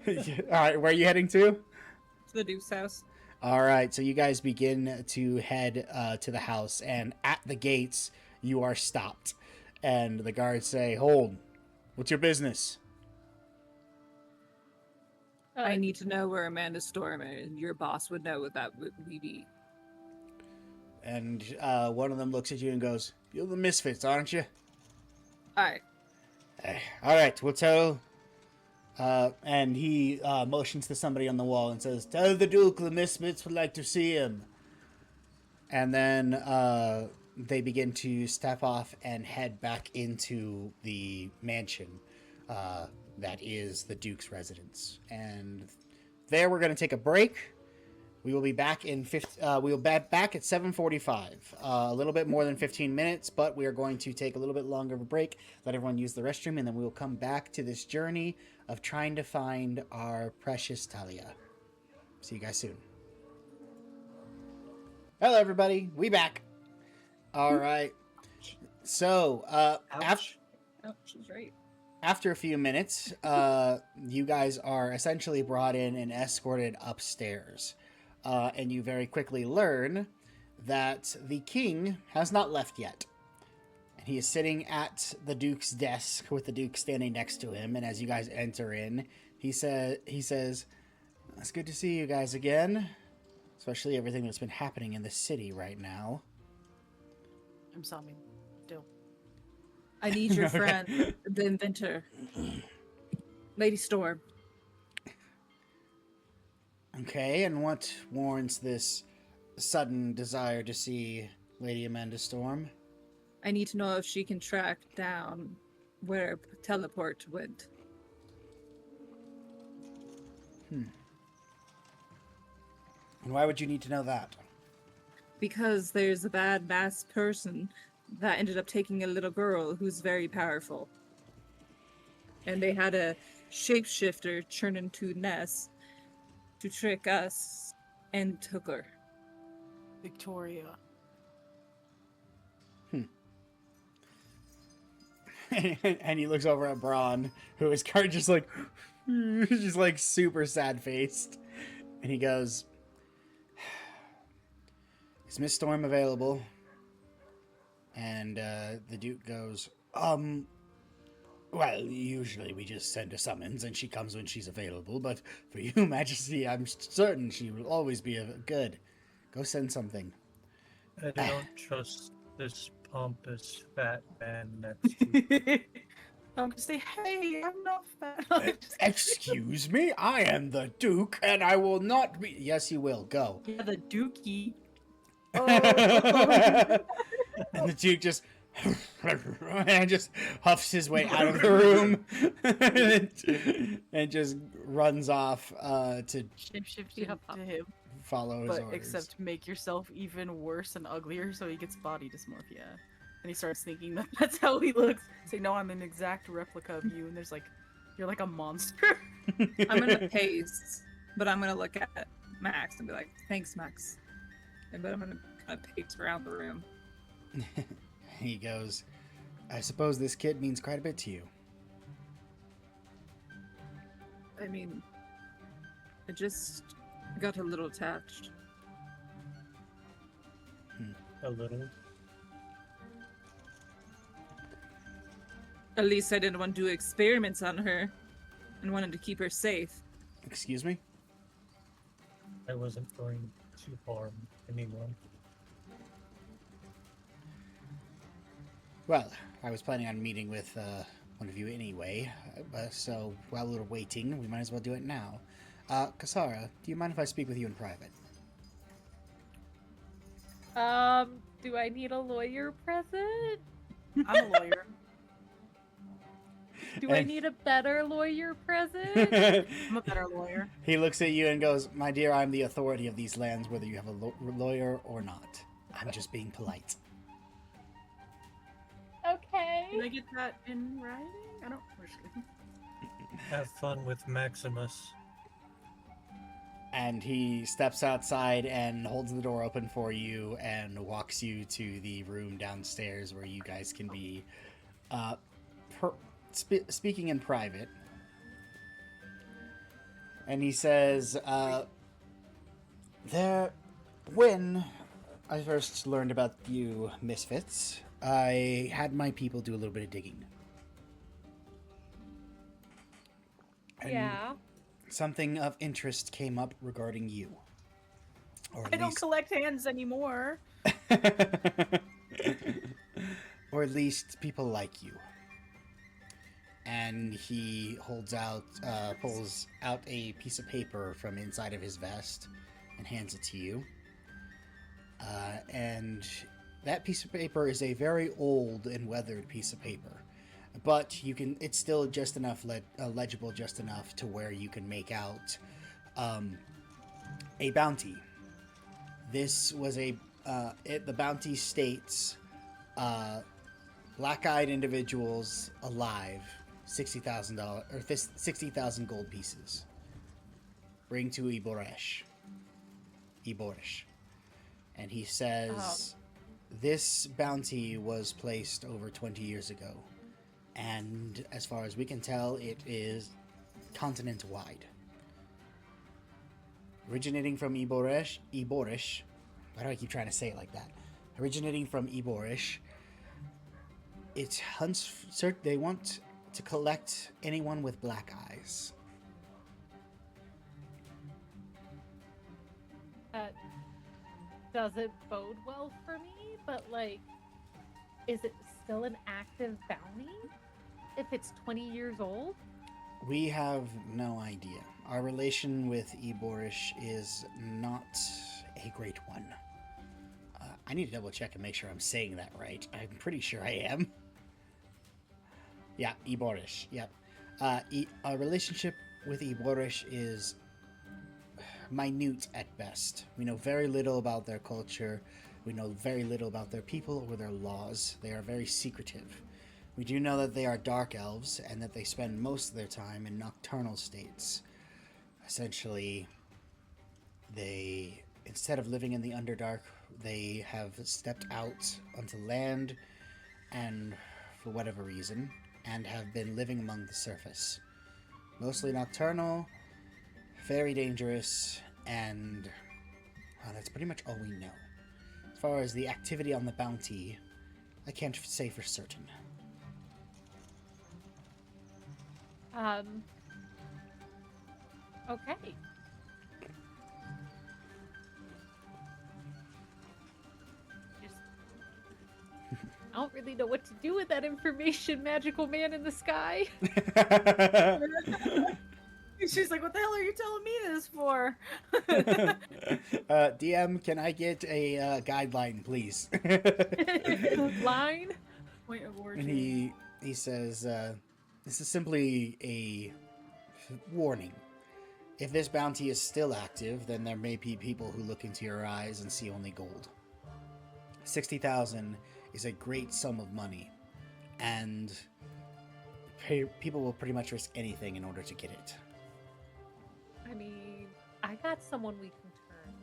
All right, where are you heading to? To the Duke's house. All right, so you guys begin to head to the house, and at the gates, you are stopped. And the guards say, hold. What's your business? I need to know where Amanda Storm is. Your boss would know what that would be. And one of them looks at you and goes, you're the Misfits, aren't you? Alright. All right, we'll tell. And he motions to somebody on the wall and says, tell the Duke the Misfits would like to see him. And then they begin to step off and head back into the mansion that is the Duke's residence. And there we're going to take a break. We will be back in we'll be back at 7:45. A little bit more than 15 minutes, but we are going to take a little bit longer of a break, let everyone use the restroom, and then we will come back to this journey of trying to find our precious Talia. See you guys soon. Hello, everybody. We back. All right. So, Ouch. Oh, she's right. after a few minutes, you guys are essentially brought in and escorted upstairs. And you very quickly learn that the king has not left yet. And he is sitting at the Duke's desk with the Duke standing next to him. And as you guys enter in, he says, it's good to see you guys again. Especially everything that's been happening in the city right now. I'm sobbing. Still. I need your Okay. friend, the inventor. Lady Storm. Okay, and what warrants this sudden desire to see Lady Amanda Storm? I need to know if she can track down where teleport went. And why would you need to know that? Because there's a bad masked person that ended up taking a little girl who's very powerful. And they had a shapeshifter turn into Ness to trick us and took her. Victoria. And he looks over at Braun, who is kind of just like, just like super sad faced. And he goes, is Miss Storm available? And the Duke goes, well, usually we just send a summons and she comes when she's available, but for you, Majesty, I'm certain she will always be good. Go send something. I don't trust this pompous fat man next to me. I'm gonna say, hey, I'm not fat. Excuse me? I am the Duke, and I will not be... Yes, you will. Go. Yeah, the Dookie. And the Duke just... and just huffs his way out of the room and just runs off to Shift Yeah. to him, follow his but orders. except make yourself even worse and uglier so he gets body dysmorphia. And he starts thinking that that's how he looks. Say, no, I'm an exact replica of you, and there's like, you're like a monster. I'm gonna pace, but I'm gonna look at Max and be like, thanks, Max. But I'm gonna kind of pace around the room. He goes, I suppose this kid means quite a bit to you. I mean, I just got a little attached. A little. At least I didn't want to do experiments on her and wanted to keep her safe. Excuse me? I wasn't going to harm anyone. Well, I was planning on meeting with one of you anyway, so while we're waiting, we might as well do it now. Kasara, do you mind if I speak with you in private? Do I need a lawyer present? I'm a lawyer. Do I And- need a better lawyer present? I'm a better lawyer. He looks at you and goes, my dear, I'm the authority of these lands, whether you have a lawyer or not. I'm just being polite. Okay. Can I get that in writing? I don't. We're just kidding. Have fun with Maximus. And he steps outside and holds the door open for you and walks you to the room downstairs where you guys can be speaking in private. And he says, when I first learned about you Misfits, I had my people do a little bit of digging. And Yeah. something of interest came up regarding you. Or I don't collect hands anymore. or at least people like you. And he pulls out a piece of paper from inside of his vest and hands it to you. And that piece of paper is a very old and weathered piece of paper. But it's still just enough, legible just enough to where you can make out a bounty. This was the bounty states, black-eyed individuals alive, $60,000 or 60,000 gold pieces. Bring to Iborish. And he says, this bounty was placed over 20 years ago. And as far as we can tell, it is continent-wide. Originating from Iborish. Why do I keep trying to say it like that? Originating from Iborish, it hunts. They want to collect anyone with black eyes. Does it bode well for me? But like, is it still an active bounty if it's 20 years old? We have no idea. Our relation with Iborish is not a great one. I need to double check and make sure I'm saying that right. I'm pretty sure I am. Yeah, Iborish. Yep. Our relationship with Iborish is minute at best. We know very little about their culture. We know very little about their people or their laws. They are very secretive. We do know that they are dark elves and that they spend most of their time in nocturnal states. Essentially, instead of living in the Underdark, they have stepped out onto land and, for whatever reason, and have been living among the surface. Mostly nocturnal, very dangerous, and that's pretty much all we know. As far as the activity on the bounty, I can't say for certain. Okay. I don't really know what to do with that information, magical man in the sky. She's like, what the hell are you telling me this for? DM, can I get a guideline, please? Line? Point of And origin. he says, this is simply a warning. If this bounty is still active, then there may be people who look into your eyes and see only gold. 60,000 is a great sum of money, and people will pretty much risk anything in order to get it. I mean, I got someone we can turn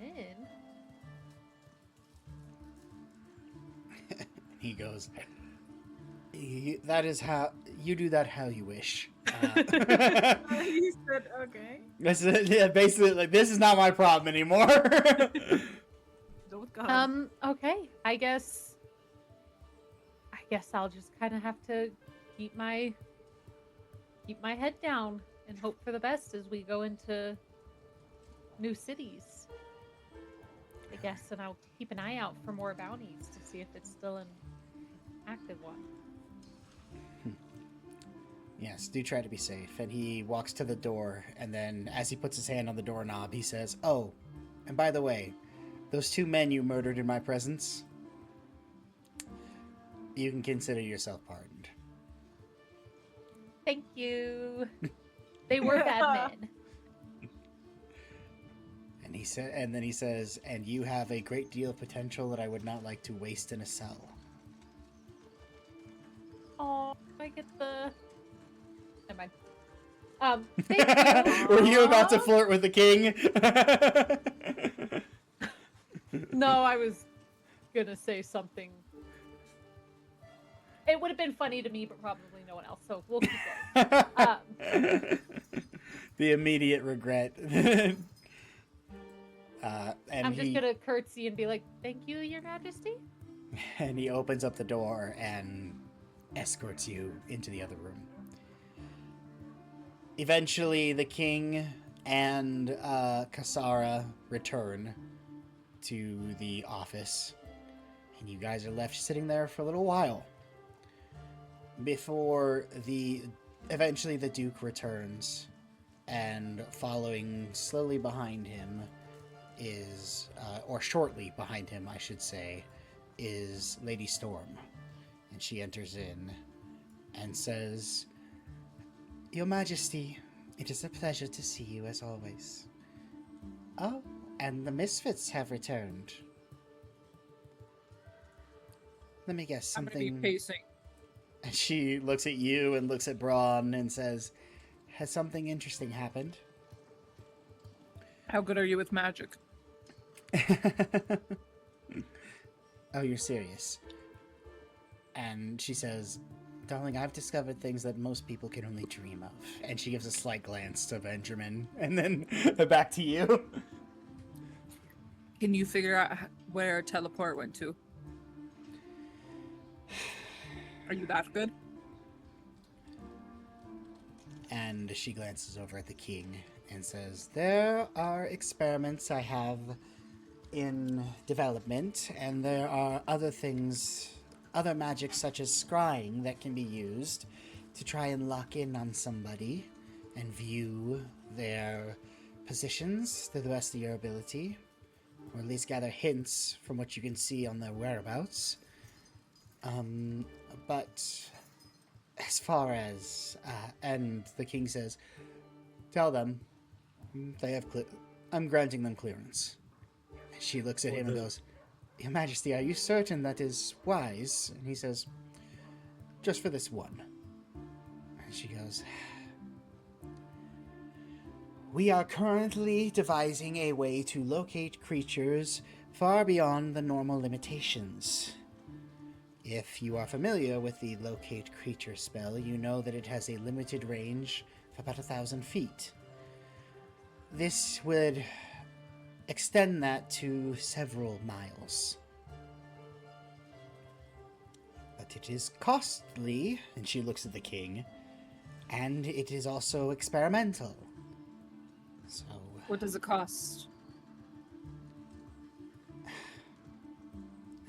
in. He goes, that is how you do that how you wish. He said, okay. Yeah, basically, like, this is not my problem anymore. Go with God. Okay. I guess I'll just kind of have to keep my head down and hope for the best as we go into new cities. I guess, and I'll keep an eye out for more bounties to see if it's still an active one. Yes, do try to be safe. And he walks to the door, and then as he puts his hand on the doorknob, he says, oh, and by the way, those 2 men you murdered in my presence, you can consider yourself pardoned. Thank you. They were bad men. And then he says, and you have a great deal of potential that I would not like to waste in a cell. Oh, I get the... Never mind. Thank you. Were you about to flirt with the king? No, I was gonna say something. It would have been funny to me, but probably no one else. So we'll keep going. The immediate regret. And I'm just gonna curtsy and be like, "Thank you, Your Majesty." and he opens up the door and escorts you into the other room. Eventually, the king and Kasara return to the office, and you guys are left sitting there for a little while before eventually the Duke returns, and following slowly behind him is, or shortly behind him, I should say, is Lady Storm. And she enters in and says, "Your Majesty, it is a pleasure to see you as always. Oh, and the Misfits have returned. Let me guess I'm something." gonna be pacing. And she looks at you and looks at Braun and says, "Has something interesting happened?" How good are you with magic? Oh, you're serious? And she says, "Darling, I've discovered things that most people can only dream of." And she gives a slight glance to Benjamin and then back to you. Can you figure out where teleport went to? Are you that good? And she glances over at the king and says, "There are experiments I have in development, and there are other things, other magics such as scrying that can be used to try and lock in on somebody and view their positions to the best of your ability, or at least gather hints from what you can see on their whereabouts. But as far as, and the king says, tell them they have I'm granting them clearance." And she looks at him and goes, "Your Majesty, are you certain that is wise?" And he says, "Just for this one." And she goes, "We are currently devising a way to locate creatures far beyond the normal limitations. If you are familiar with the locate creature spell, you know that it has a limited range of about 1,000 feet. This would extend that to several miles. But it is costly," and she looks at the king, "and it is also experimental. So, What does it cost?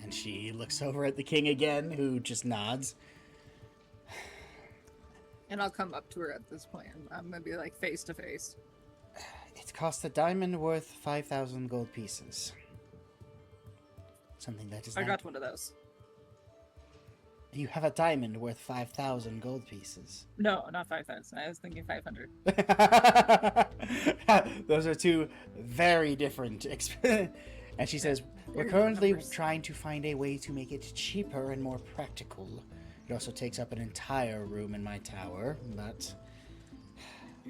and she looks over at the king again, who just nods. And I'll come up to her at this point. I'm gonna be like face to face. It costs a diamond worth 5,000 gold pieces. Something that is I not... got one of those. You have a diamond worth 5,000 gold pieces. No, not 5,000. I was thinking 500. Those are two very different And she says, "We're Very currently numbers. trying to find a way to make it cheaper and more practical. It also takes up an entire room in my tower, but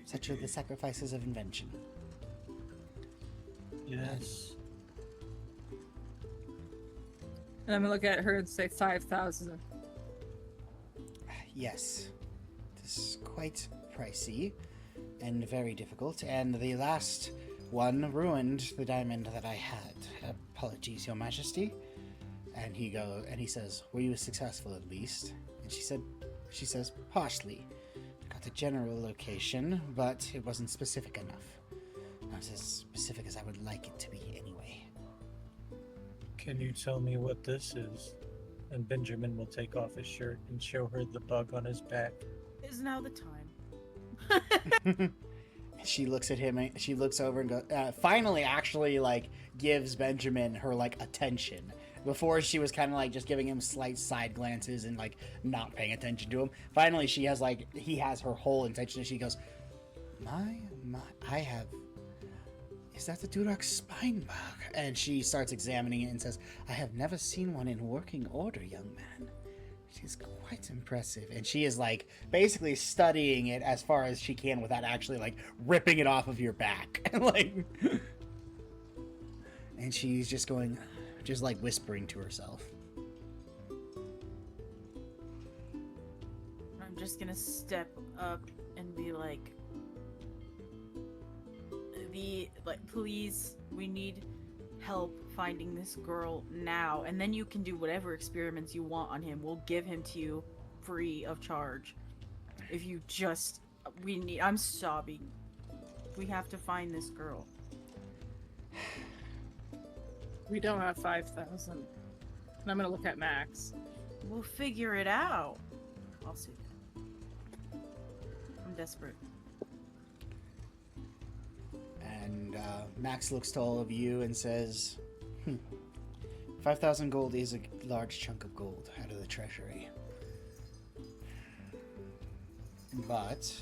such are the sacrifices of invention." Yes. And I'm gonna look at her and say 5,000. Yes, it is quite pricey and very difficult, and the last one ruined the diamond that I had. Apologies, Your Majesty. And he says, "Were you successful at least?" And she says, "Partially. I got the general location, but it wasn't specific enough. Not as specific as I would like it to be anyway." Can you tell me what this is? And Benjamin will take off his shirt and show her the bug on his back. Is now the time. She looks at him, she looks over and goes, finally actually, like, gives Benjamin her, like, attention. Before, she was kind of, like, just giving him slight side glances and, like, not paying attention to him. Finally, she has, like, he has her whole attention, and she goes, my, is that the Durak's spine bug? And she starts examining it and says, "I have never seen one in working order, young man. She's quite impressive. And she is like basically studying it as far as she can without actually like ripping it off of your back. Like, and she's just going, just like whispering to herself. I'm just gonna step up and be like, please, we need help finding this girl now, and then you can do whatever experiments you want on him. We'll give him to you free of charge. If you just, I'm sobbing. We have to find this girl. We don't have 5,000. And I'm gonna look at Max. We'll figure it out. I'll see that. I'm desperate. And Max looks to all of you and says, 5,000 gold is a large chunk of gold out of the treasury. But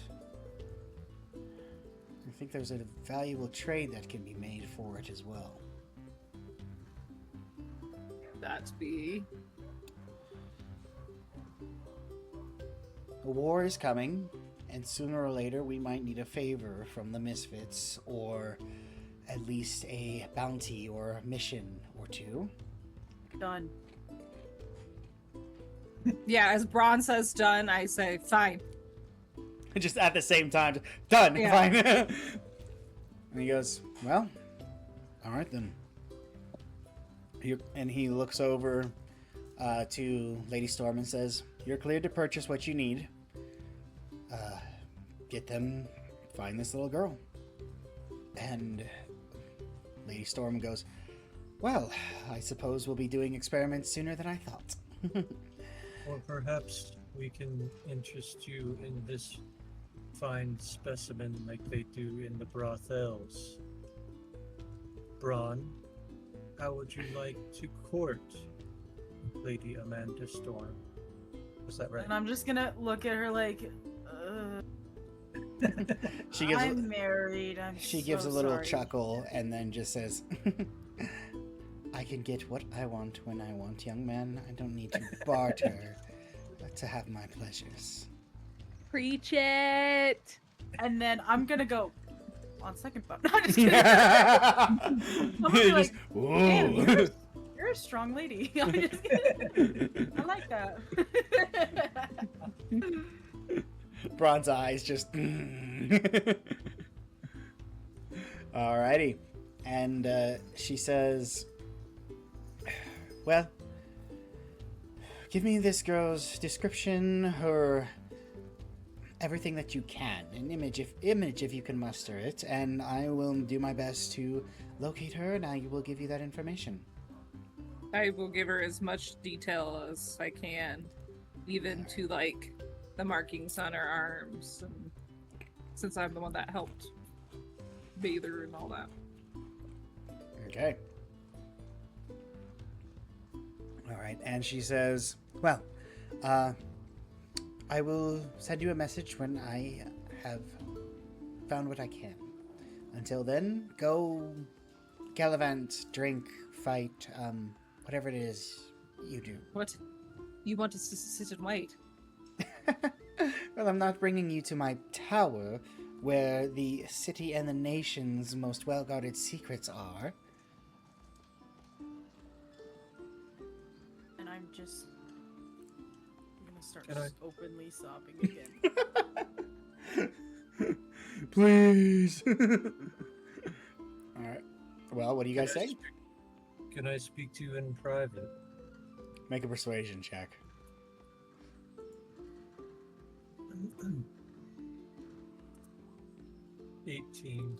I think there's a valuable trade that can be made for it as well. That be. A war is coming, and sooner or later we might need a favor from the Misfits, or at least a bounty or a mission or two. Done. Yeah, as Braun says done, I say fine. Just at the same time, done, Yeah. fine. And he goes, well, all right then. And he looks over to Lady Storm and says, you're cleared to purchase what you need. Get them, find this little girl. And Lady Storm goes, well, I suppose we'll be doing experiments sooner than I thought. Or perhaps we can interest you in this fine specimen like they do in the brothels. Braun, how would you like to court Lady Amanda Storm? Was that right? And I'm just gonna look at her like, She gives I'm married. She gives a little chuckle and then just says, I can get what I want when I want, young man. I don't need to barter to have my pleasures. Preach it. And then I'm gonna go on second thought. No, I'm just kidding. I'm gonna be like, damn, you're a strong lady. I'm just kidding. I like that. Braun's eyes just. Alrighty. And she says, well, give me this girl's description, her everything that you can, an image if you can muster it, and I will do my best to locate her, and I will give you that information. I will give her as much detail as I can, even to like the markings on her arms, and since I'm the one that helped bathe her and all that. Okay. All right, and she says, well, I will send you a message when I have found what I can. Until then, go gallivant, drink, fight, whatever it is you do. What? You want us to sit and wait? Well, I'm not bringing you to my tower, where the city and the nation's most well-guarded secrets are. And I'm just gonna start Can I- openly sobbing again. Please. All right. Well, what do you guys say? Can I speak to you in private? Make a persuasion check. 18.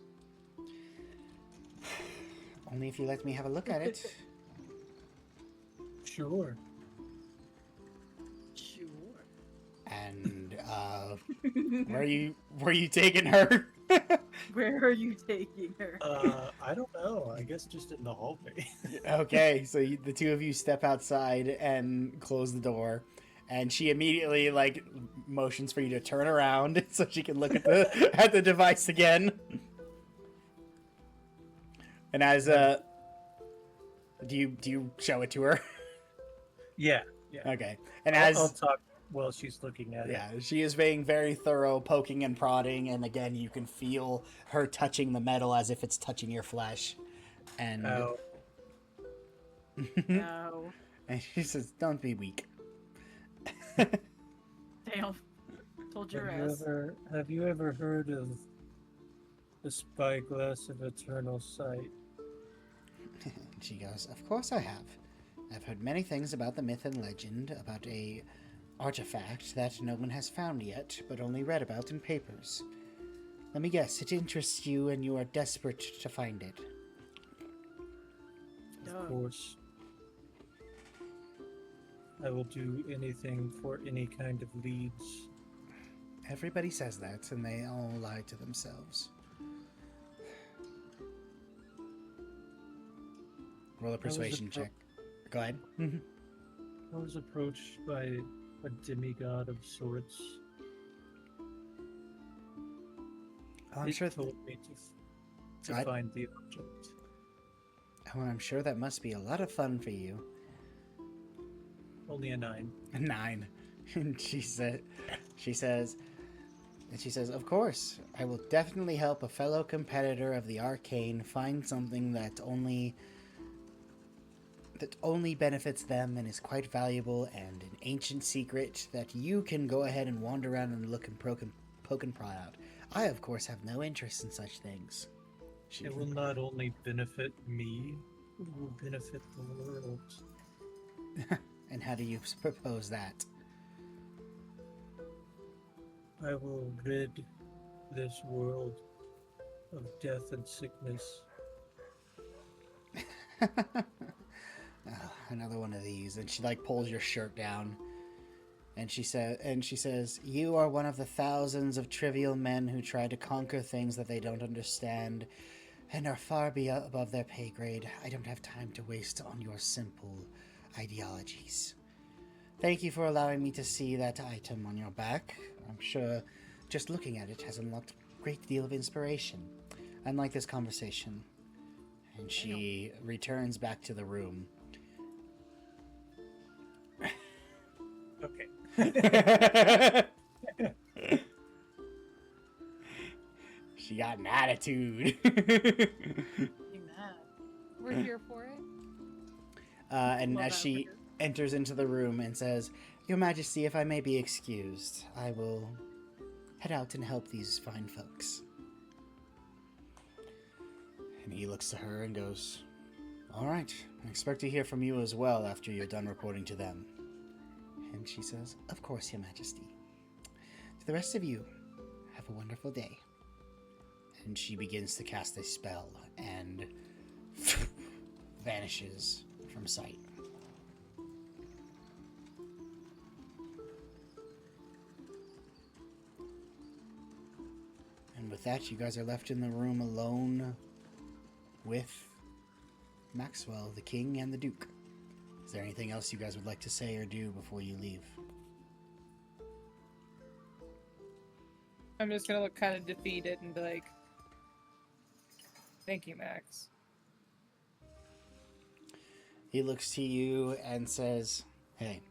Only if you let me have a look at it. Sure. Sure. And where are you taking her? Where are you taking her? I don't know. I guess just in the hallway. Okay, so the two of you step outside and close the door, and she immediately like motions for you to turn around so she can look at the device again. And as do you show it to her? Yeah. Yeah. Okay. And I'll as talk while she's looking at it. yeah, she is being very thorough, poking and prodding, and again, you can feel her touching the metal as if it's touching your flesh. And Oh, No. and she says, "Don't be weak." Damn. Told your ass. have you ever heard of the spyglass of eternal sight? She goes, "Of course I have. I've heard many things about the myth and legend about a artifact that no one has found yet, but only read about in papers. Let me guess, it interests you and you are desperate to find it." Of course. I will do anything for any kind of leads. Everybody says that, and they all lie to themselves. Roll a persuasion check. Go ahead. I was approached by a demigod of sorts. I'm He sure. told me to I- find the object. Well, I'm sure that must be a lot of fun for you. Only a 9. 9. And she says, "Of course, I will definitely help a fellow competitor of the arcane find something that only benefits them and is quite valuable and an ancient secret that you can go ahead and wander around and look and poke and pry out. I, of course, have no interest in such things." It will not only benefit me, it will benefit the world. And how do you propose that? I will rid this world of death and sickness. Another one of these. And she pulls your shirt down. And she says, "You are one of the thousands of trivial men who try to conquer things that they don't understand and are far above their pay grade. I don't have time to waste on your simple ideologies. Thank you for allowing me to see that item on your back. I'm sure just looking at it has unlocked a great deal of inspiration. Unlike this conversation." And she returns back to the room. Okay. She got an attitude. We're here for it. And Love as that she for her. enters into the room and says, "Your Majesty, if I may be excused, I will head out and help these fine folks." And he looks to her and goes, "All right, I expect to hear from you as well after you're done reporting to them." And she says, "Of course, Your Majesty. To the rest of you, have a wonderful day." And she begins to cast a spell and vanishes from sight. And with that, you guys are left in the room alone with Maxwell, the king, and the duke. Is there anything else you guys would like to say or do before you leave? I'm just gonna look kind of defeated and be like, "Thank you, Max." He looks to you and says, "Hey,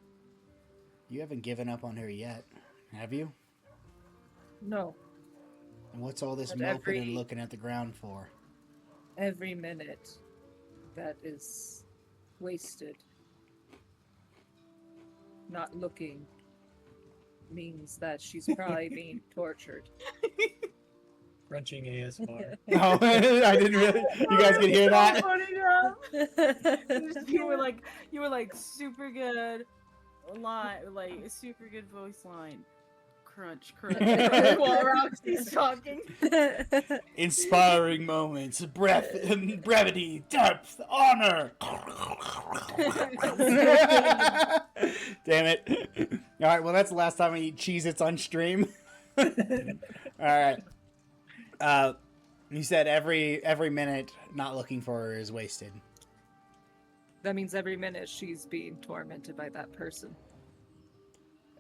you haven't given up on her yet, have you? No, And what's all this But moping and every- looking at the ground for?" every minute that is wasted not looking means that she's probably being tortured. Crunching ASMR. No, I didn't really. You guys can hear that? You were like super good line, like a super good voice line. Crunch, crunch, crunch while Roxy's talking. Inspiring moments, brevity, depth, honor. Damn it. All right, well, that's the last time I eat Cheez-Its on stream. All right. You said every minute not looking for her is wasted. That means every minute she's being tormented by that person.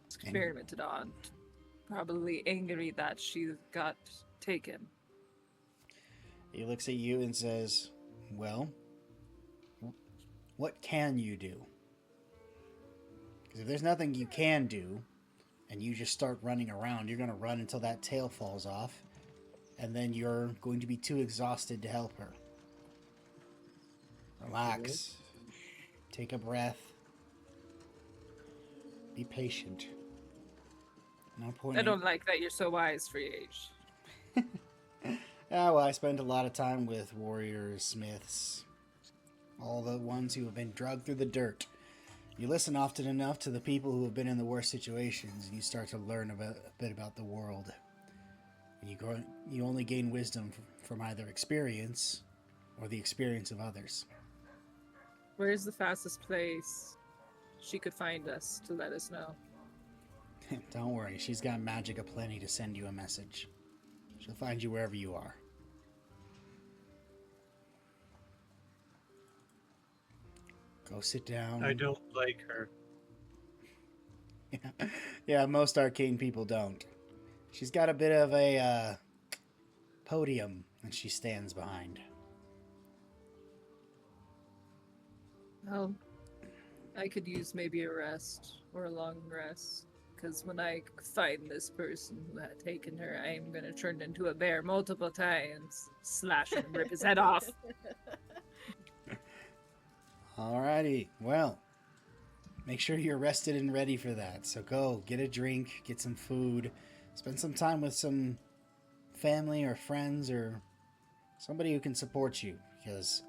Experimented on. Probably angry that she got taken. He looks at you and says, "Well, what can you do?" Because if there's nothing you can do, and you just start running around, you're going to run until that tail falls off, and then you're going to be too exhausted to help her. Relax. Take a breath. Be patient. No point. I don't like that you're so wise for your age. Well, I spent a lot of time with warriors, smiths, all the ones who have been dragged through the dirt. You listen often enough to the people who have been in the worst situations, and you start to learn a bit about the world. And you only gain wisdom from either experience or the experience of others. Where's the fastest place she could find us to let us know? Don't worry, she's got magic aplenty to send you a message. She'll find you wherever you are. Go sit down. I don't like her. Yeah, most arcane people don't. She's got a bit of a podium that she stands behind. Well, I could use maybe a rest or a long rest. Because when I find this person who had taken her, I am going to turn into a bear multiple times, slash and rip his head off. Alrighty, well, make sure you're rested and ready for that. So go, get a drink, get some food, spend some time with some family or friends or somebody who can support you, because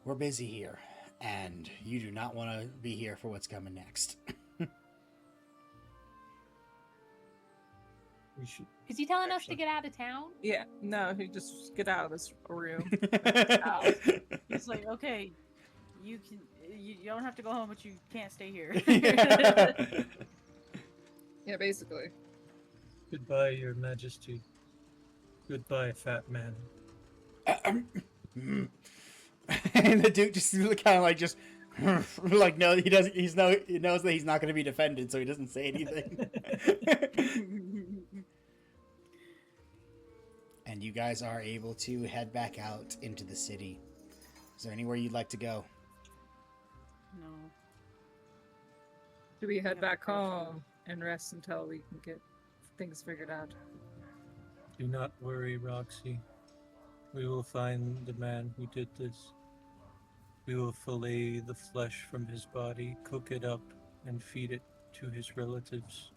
we're busy here, and you do not want to be here for what's coming next. We should. Is he telling us to get out of town? Yeah, no, he just get out of this room. He's like, okay, you don't have to go home, but you can't stay here. Yeah, basically. Goodbye, Your Majesty. Goodbye, fat man. And the Duke just kind of like just like no, he doesn't. He knows that he's not going to be defended, so he doesn't say anything. And you guys are able to head back out into the city. Is there anywhere you'd like to go? No. Do we head Yeah, back for sure. home and rest until we can get things figured out? Do not worry, Roxy. We will find the man who did this. We will fillet the flesh from his body, cook it up, and feed it to his relatives.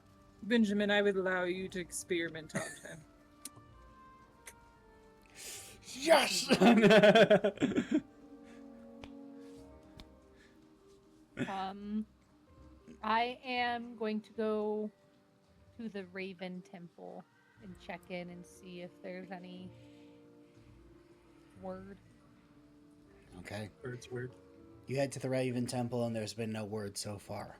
Benjamin, I would allow you to experiment on him. Yes. I am going to go to the Raven Temple and check in and see if there's any word. Okay. Bird's word. You head to the Raven Temple, and there's been no word so far,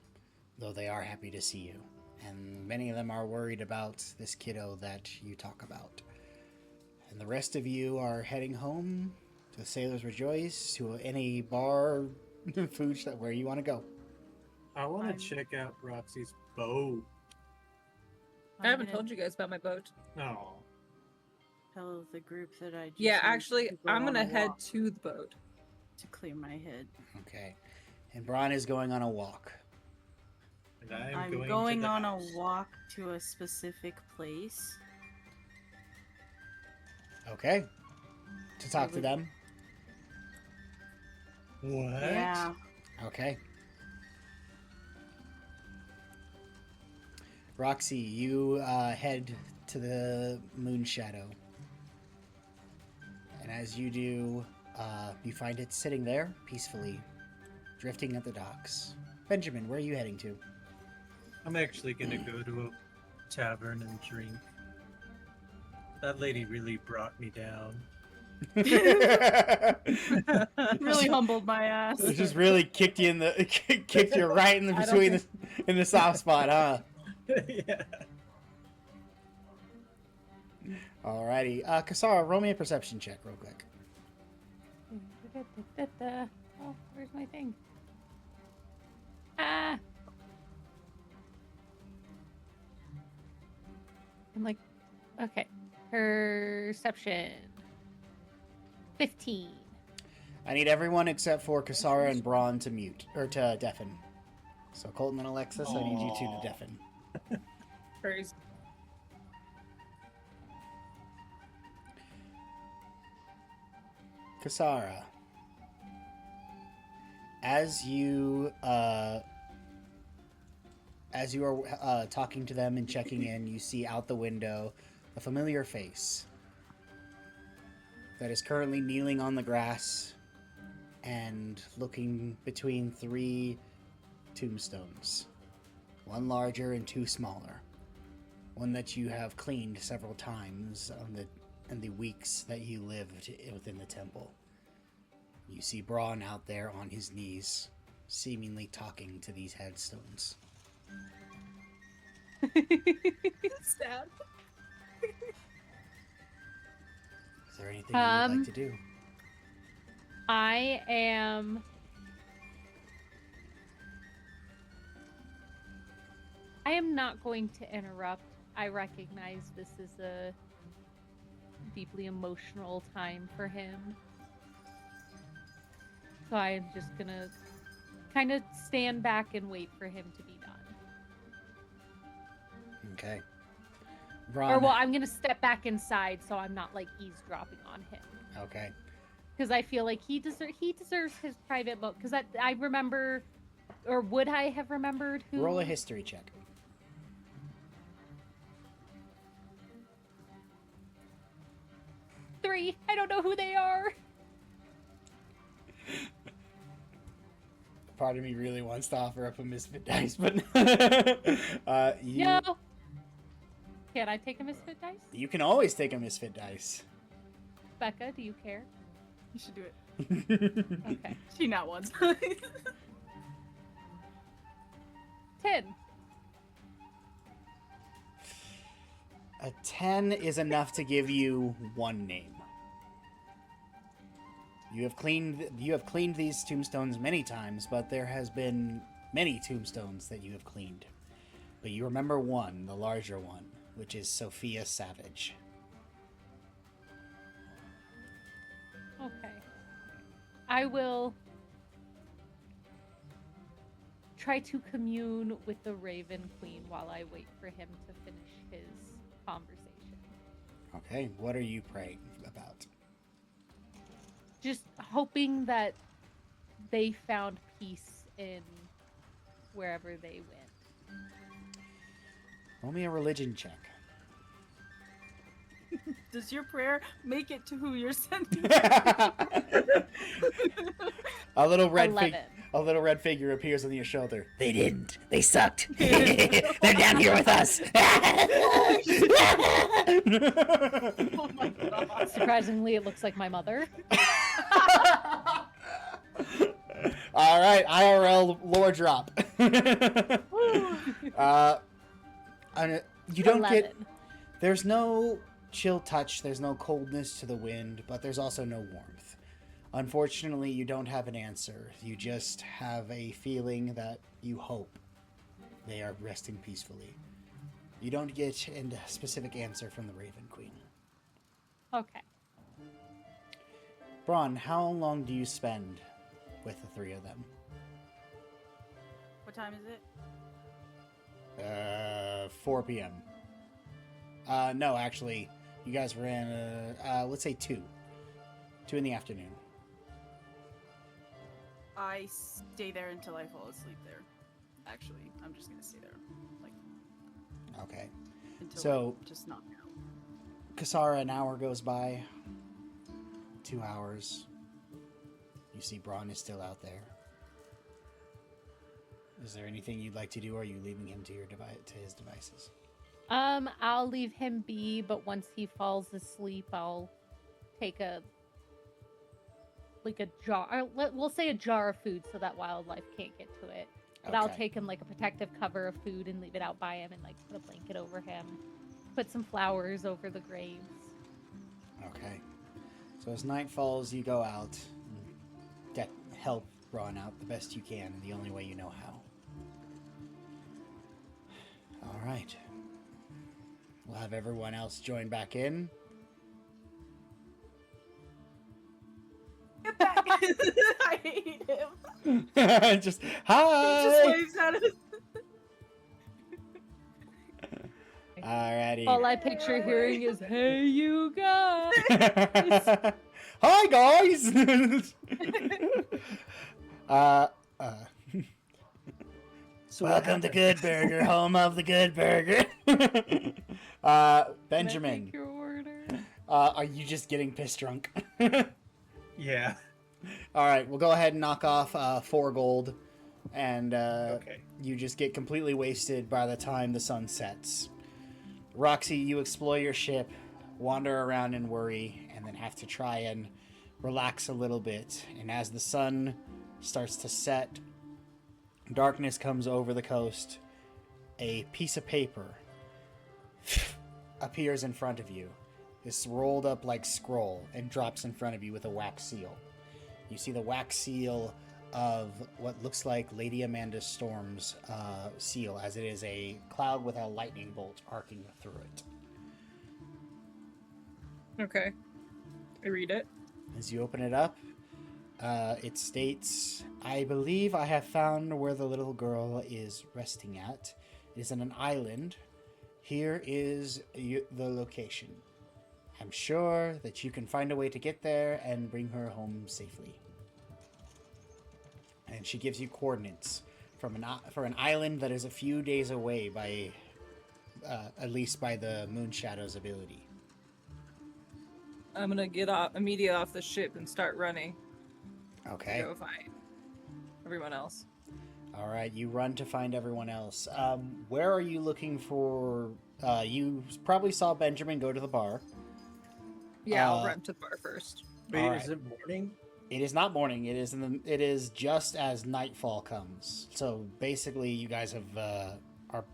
though they are happy to see you. And many of them are worried about this kiddo that you talk about. And the rest of you are heading home to Sailor's Rejoice, to any bar, food shop, where you want to go. I want I'm- to check out Roxy's bow. I haven't told you guys about my boat. No. Tell the group that I just Yeah, need actually, to go I'm on gonna a head walk to the boat. to clear my head. Okay. And Bron is going on a walk. And I'm going, going to the on house. a walk to a specific place. Okay. To talk to would- them. What? Yeah. Okay. Roxy, you head to the Moon Shadow. And as you do, you find it sitting there, peacefully, drifting at the docks. Benjamin, where are you heading to? I'm actually gonna go to a tavern and drink. That lady really brought me down. Really humbled my ass. It just really kicked you in the kicked you right in the I don't between the, in the soft spot, huh? Yeah. Alrighty. Kasara, roll me a perception check real quick. Oh, where's my thing? Ah! I'm like, okay. Perception. 15. I need everyone except for Kasara and Braun to mute or to deafen. So Colton and Alexis, I need you two to deafen. Crazy. Kasara, as you are talking to them and checking in, you see out the window a familiar face that is currently kneeling on the grass and looking between 3 tombstones, one larger and 2 smaller, one that you have cleaned several times in the weeks that you lived within the temple. You see Braun out there on his knees, seemingly talking to these headstones. Sad. Is there anything you would like to do? I am not going to interrupt. I recognize this is a deeply emotional time for him. So I am just gonna kind of stand back and wait for him to be done. Okay. Braun. Or, well, I'm gonna step back inside so I'm not, like, eavesdropping on him. Okay. Because I feel like he deserves his private book. Because I remember, or would I have remembered who? Roll a history check. Three. I don't know who they are. Part of me really wants to offer up a misfit dice, but you No. Can I take a misfit dice? you can always take a misfit dice. Becca, do you care? You should do it. Okay. She not once. 10. A 10 is enough to give you one name. You have cleaned these tombstones many times, but there has been many tombstones that you have cleaned. But you remember one, the larger one, which is Sophia Savage. Okay. I will try to commune with the Raven Queen while I wait for him to finish his conversation. Okay, what are you praying about? Just hoping that they found peace in wherever they went. Roll me a religion check. Does your prayer make it to who you're sending? A little red 11. A little red figure appears on your shoulder. They didn't. They sucked. They're down here with us. Oh my god. Surprisingly, it looks like my mother. All right, IRL lore drop. And you don't 11. get. There's no chill touch. There's no coldness to the wind, but there's also no warmth. Unfortunately, you don't have an answer. You just have a feeling that you hope they are resting peacefully. You don't get a specific answer from the Raven Queen. Okay. Braun, how long do you spend with the 3 of them? What time is it? 4 p.m. No, actually, you guys were in, let's say 2. 2 in the afternoon. I stay there until I fall asleep there. Actually, I'm just gonna stay there. Like, Okay. until So- I just knock out. Kasara, an hour goes by. 2 hours. You see Braun is still out there. Is there anything you'd like to do, or are you leaving him to his devices? I'll leave him be, but once he falls asleep, I'll take a jar. We'll say a jar of food so that wildlife can't get to it. But I'll Okay. take him like a protective cover of food and leave it out by him and like put a blanket over him. Put some flowers over the graves. Okay. So as night falls, you go out and get help Braun out the best you can in the only way you know how. All right. We'll have everyone else join back in. Get back! I hate him. Just He hi. just waves at us. Alrighty. All I picture hearing is, "Hey, you guys." Hi guys. uh, So welcome to Good Burger, home of the Good Burger. Can I Benjamin, take your order? are you just getting piss drunk? Yeah. All right, we'll go ahead and knock off 4 gold, and Okay. you just get completely wasted by the time the sun sets. Roxy, you explore your ship, wander around and worry, and then have to try and relax a little bit. And as the sun starts to set, darkness comes over the coast. A piece of paper appears in front of you. This rolled up like scroll and drops in front of you with a wax seal. You see the wax seal of what looks like Lady Amanda Storm's seal, as it is a cloud with a lightning bolt arcing through it. Okay. I read it. As you open it up, it states, "I believe I have found where the little girl is resting at. It is on an island. Here is the location. I'm sure that you can find a way to get there and bring her home safely." And she gives you coordinates for an island that is a few days away by, at least by the Moonshadow's ability. I'm gonna get off immediately off the ship and start running. Okay. Go find everyone else. All right, you run to find everyone else. Where are you looking for? You probably saw Benjamin go to the bar. Yeah, I'll run to the bar first. Wait, All is right. it morning? It is not morning. It is just as nightfall comes. So basically, you guys are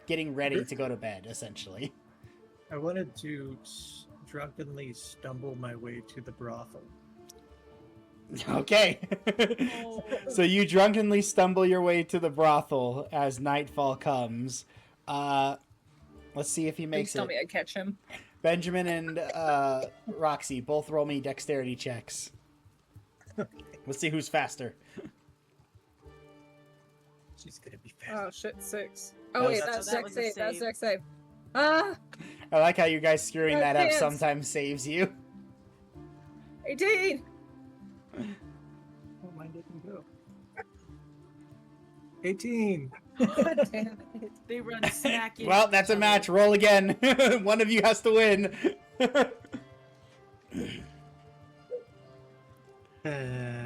getting ready to go to bed. Essentially. I wanted to drunkenly stumble my way to the brothel. Okay. Oh. So you drunkenly stumble your way to the brothel as nightfall comes. Let's see if he Please makes tell it. me I catch him. Benjamin and Roxy, both roll me dexterity checks. Let's see who's faster. She's gonna be fast. Oh shit, 6. That Oh was- wait, That that's was dex a save. That's save. dex save. Ah, I like how you guys screwing that up Chance. sometimes saves you. 18. Oh, mine didn't go. 18. God damn it. They run smack into Well, that's each a other. match. Roll again. One of you has to win.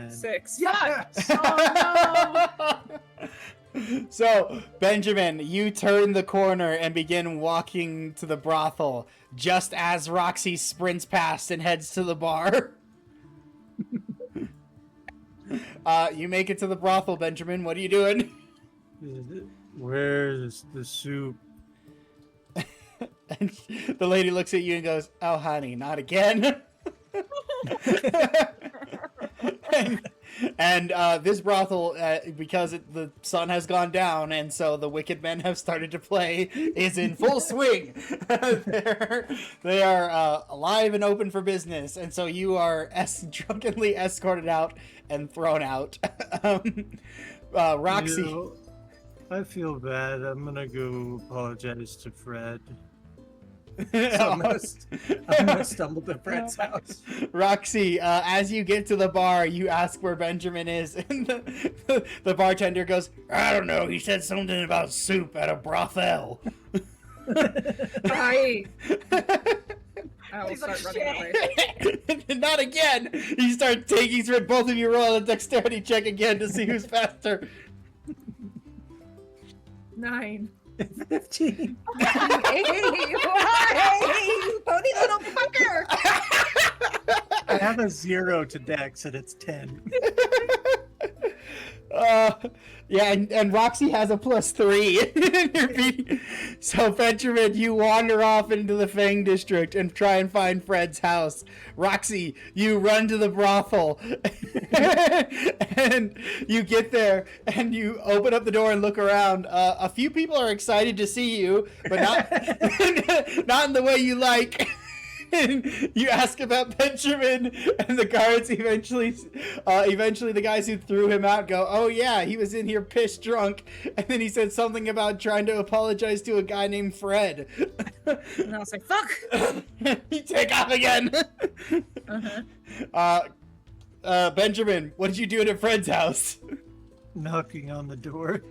6. Yes! So, Benjamin, you turn the corner and begin walking to the brothel just as Roxy sprints past and heads to the bar. You make it to the brothel, Benjamin. What are you doing? Where's the soup? And the lady looks at you and goes, "Oh, honey, not again." and this brothel, because the sun has gone down and so the wicked men have started to play, is in full swing. They are alive and open for business, and so you are drunkenly escorted out and thrown out. Roxy. You know, I feel bad. I'm gonna go apologize to Fred. So I'm gonna stumble to Fred's house. Roxy, as you get to the bar, you ask where Benjamin is, and the bartender goes, "I don't know, he said something about soup at a brothel." I will He's start like, running "Shit." away. Not again! You start taking, both of you roll a dexterity check again to see who's faster. 9. 15. Hey, why? You pony little fucker! I have a 0 to Dex and it's 10. Yeah, and Roxy has a +3. So, Benjamin, you wander off into the Fang District and try and find Fred's house. Roxy, you run to the brothel. And you get there, and you open up the door and look around. A few people are excited to see you, but not, not in the way you like. And you ask about Benjamin, and the guards eventually the guys who threw him out go, "Oh yeah, he was in here pissed drunk," and then he said something about trying to apologize to a guy named Fred. And I was like, fuck! You take off again. Benjamin, what did you do at Fred's house? Knocking on the door.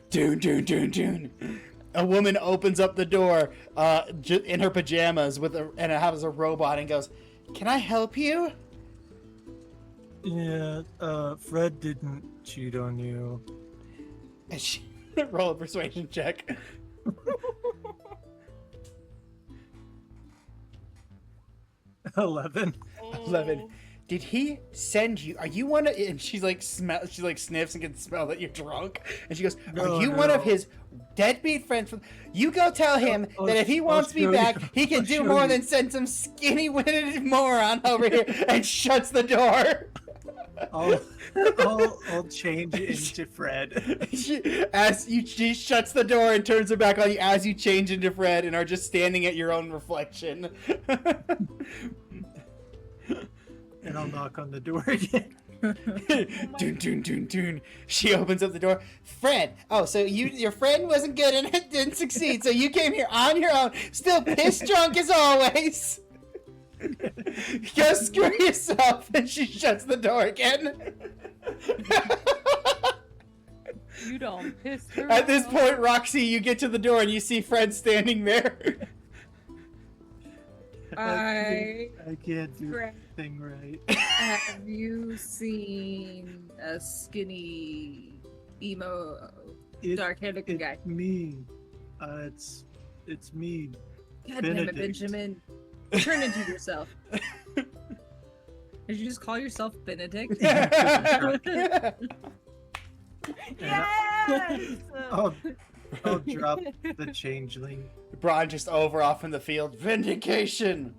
Dune, dune, dune, dune. A woman opens up the door in her pajamas and it has a robot and goes, "Can I help you?" Yeah, Fred didn't cheat on you. And she roll a persuasion check. 11. 11. Did he send you? Are you one of? And she's like She like sniffs and can smell that you're drunk. And she goes, "Are you one of his deadbeat friends?" You go tell him that if he wants me back, he can do more than send some skinny-witted moron over here, and shuts the door. I'll change into Fred. She shuts the door and turns her back on you as you change into Fred and are just standing at your own reflection. And I'll knock on the door again. Dun, dun, dun, dun. She opens up the door. Fred, oh, so your friend wasn't good and it didn't succeed, so you came here on your own, still pissed drunk as always. Go screw yourself. And she shuts the door again. You don't piss her At this off. point, Roxy, you get to the door and you see Fred standing there. I can't do Fred. anything right. Have you seen a skinny, emo, dark-haired looking guy? Me. It's me. God damn it, Benedict. Benjamin. Turn into yourself. Did you just call yourself Benedict? Yes! I'll drop the changeling. Braun just over off in the field. Vindication.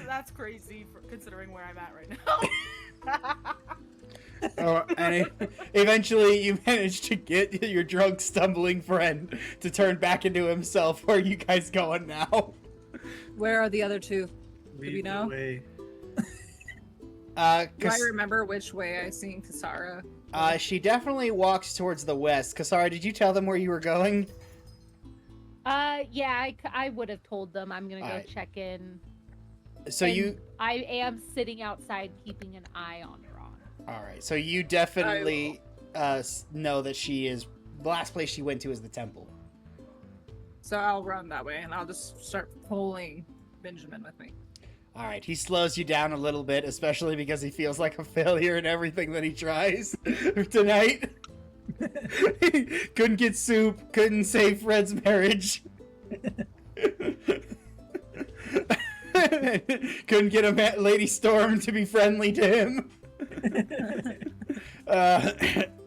That's crazy for considering where I'm at right now. And eventually you manage to get your drunk, stumbling friend to turn back into himself. Where are you guys going now? Where are the other two? Lead we the know? way. Do I remember which way I seen Kasara? She definitely walks towards the west. Kasara, did you tell them where you were going? Yeah, I would have told them I'm gonna go Alright. check in. So And I am sitting outside keeping an eye on Ron. all right. So you definitely know that she is. The last place she went to is the temple. So I'll run that way and I'll just start pulling Benjamin with me. All right. He slows you down a little bit, especially because he feels like a failure in everything that he tries tonight. Couldn't get soup. Couldn't save Fred's marriage. Couldn't get a Lady Storm to be friendly to him.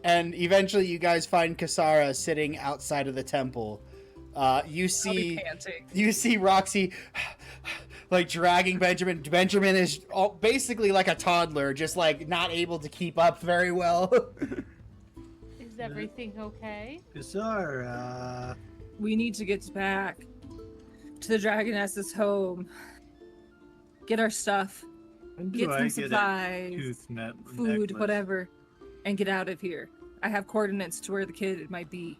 And eventually you guys find Kasara sitting outside of the temple. You I'll be see panting. Roxy like dragging Benjamin. Benjamin is basically like a toddler, just like not able to keep up very well. Is everything okay? Bizarre. We need to get back to the Dragoness's home. Get our stuff. When do Get I some get supplies, a tooth food, necklace? whatever, and get out of here. I have coordinates to where the kid might be.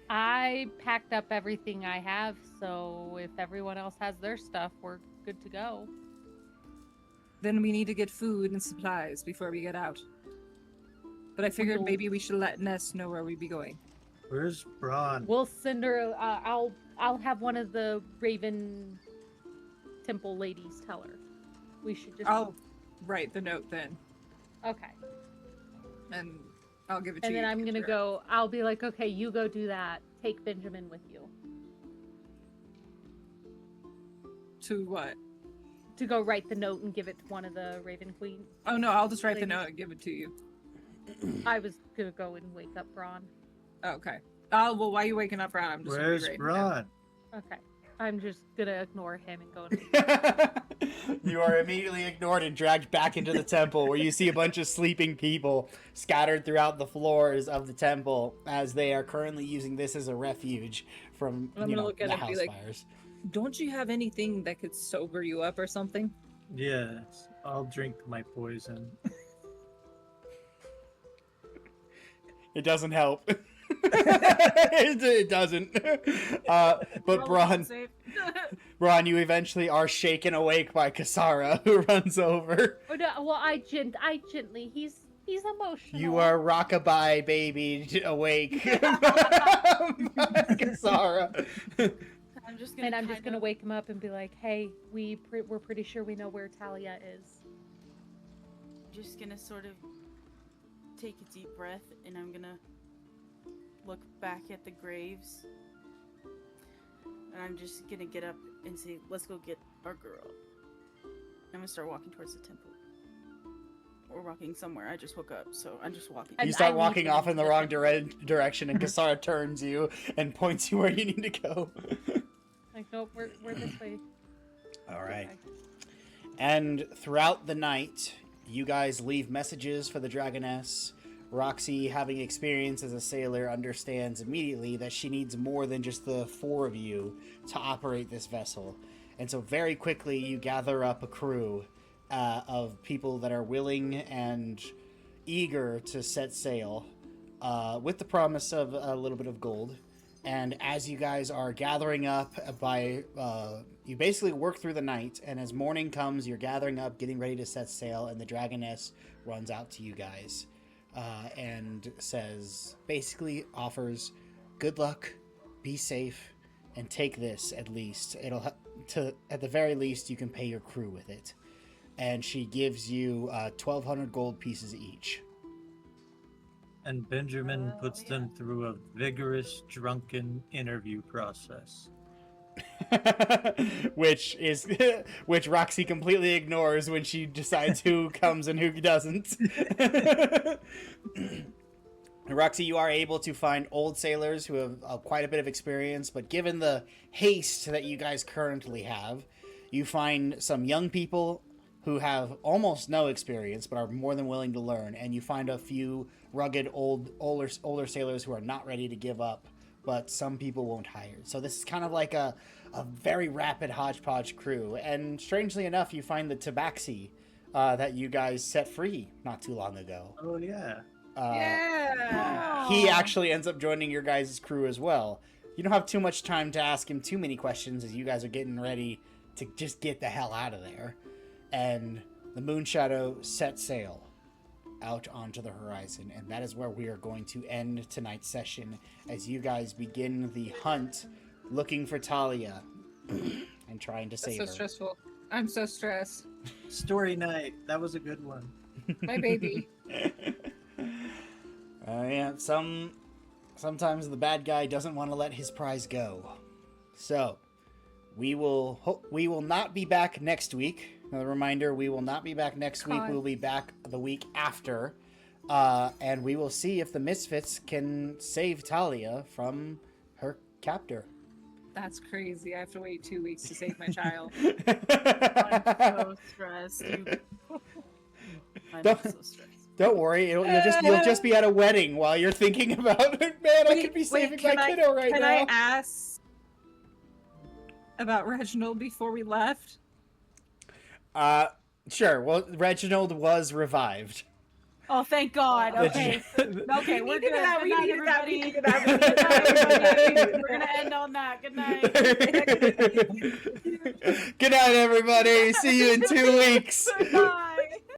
I packed up everything I have, so if everyone else has their stuff, we're good to go. Then we need to get food and supplies before we get out. But I figured maybe we should let Ness know where we'd be going. Where's Braun? We'll send her. I'll have one of the Raven Temple ladies tell her. We should just. I'll write the note then, Okay. and I'll give it to And you. then I'm gonna Sure. go. I'll be like, okay, you go do that. Take Benjamin with you To what? to go write the note and give it to one of the Raven Queen. Oh no, I'll just write the Ladies. note and give it to you. I was gonna go and wake up Braun. Oh, okay. Oh well, why are you waking up, Ron? I'm just Where's gonna be writing it down. Braun? Okay. I'm just gonna ignore him and go. And You are immediately ignored and dragged back into the temple, where you see a bunch of sleeping people scattered throughout the floors of the temple, as they are currently using this as a refuge from I'm gonna look at the it and house be like, fires. Don't you have anything that could sober you up or something? Yes, I'll drink my poison. It doesn't help. It doesn't. But Braun, you eventually are shaken awake by Kasara, who runs over. Oh, no, well, I gently. He's emotional. You are rockabye baby awake, Kasara. I'm just gonna. And I'm just gonna wake him up and be like, "Hey, we're pretty sure we know where Talia is." Just gonna sort of take a deep breath, and I'm gonna look back at the graves, and I'm just gonna get up and say, "Let's go get our girl." I'm gonna start walking towards the temple. Or walking somewhere. I just woke up, so I'm just walking. You start walking off in the wrong direction, and Kasara turns you and points you where you need to go. Like, nope, we're this way. All right. And throughout the night, you guys leave messages for the Dragoness. Roxy, having experience as a sailor, understands immediately that she needs more than just the 4 of you to operate this vessel. And so very quickly, you gather up a crew of people that are willing and eager to set sail with the promise of a little bit of gold. And as you guys are gathering up you basically work through the night, and as morning comes, you're gathering up, getting ready to set sail, and the Dragoness runs out to you guys and basically offers good luck, be safe, and take this at least. At the very least, you can pay your crew with it. And she gives you 1,200 gold pieces each. And Benjamin puts them through a vigorous, drunken interview process. which Roxy completely ignores when she decides who comes and who doesn't. Roxy, you are able to find old sailors who have quite a bit of experience, but given the haste that you guys currently have, you find some young people who have almost no experience but are more than willing to learn, and you find a few rugged older sailors who are not ready to give up, but some people won't hire. So this is kind of like a very rapid hodgepodge crew. And strangely enough, you find the Tabaxi that you guys set free not too long ago. Oh, yeah. He actually ends up joining your guys' crew as well. You don't have too much time to ask him too many questions as you guys are getting ready to just get the hell out of there. And the Moonshadow set sail out onto the horizon, and that is where we are going to end tonight's session as you guys begin the hunt looking for Talia and trying to save her. That's so stressful. I'm so stressed. Story night. That was a good one. My baby. Yeah, sometimes the bad guy doesn't want to let his prize go. So, we will not be back next week. Another reminder, we will not be back next week. We'll be back the week after. And we will see if the Misfits can save Talia from her captor. That's crazy. I have to wait 2 weeks to save my child. I'm so stressed. I'm so stressed. Don't worry, you'll just be at a wedding while you're thinking about it. Man, I could be saving my kiddo right now. Can I ask about Reginald before we left? Sure. Well, Reginald was revived. Oh, thank God. Okay. Okay, we're good. We needed that. We're gonna end on that. Good night. Good night, everybody. See you in 2 weeks. Bye.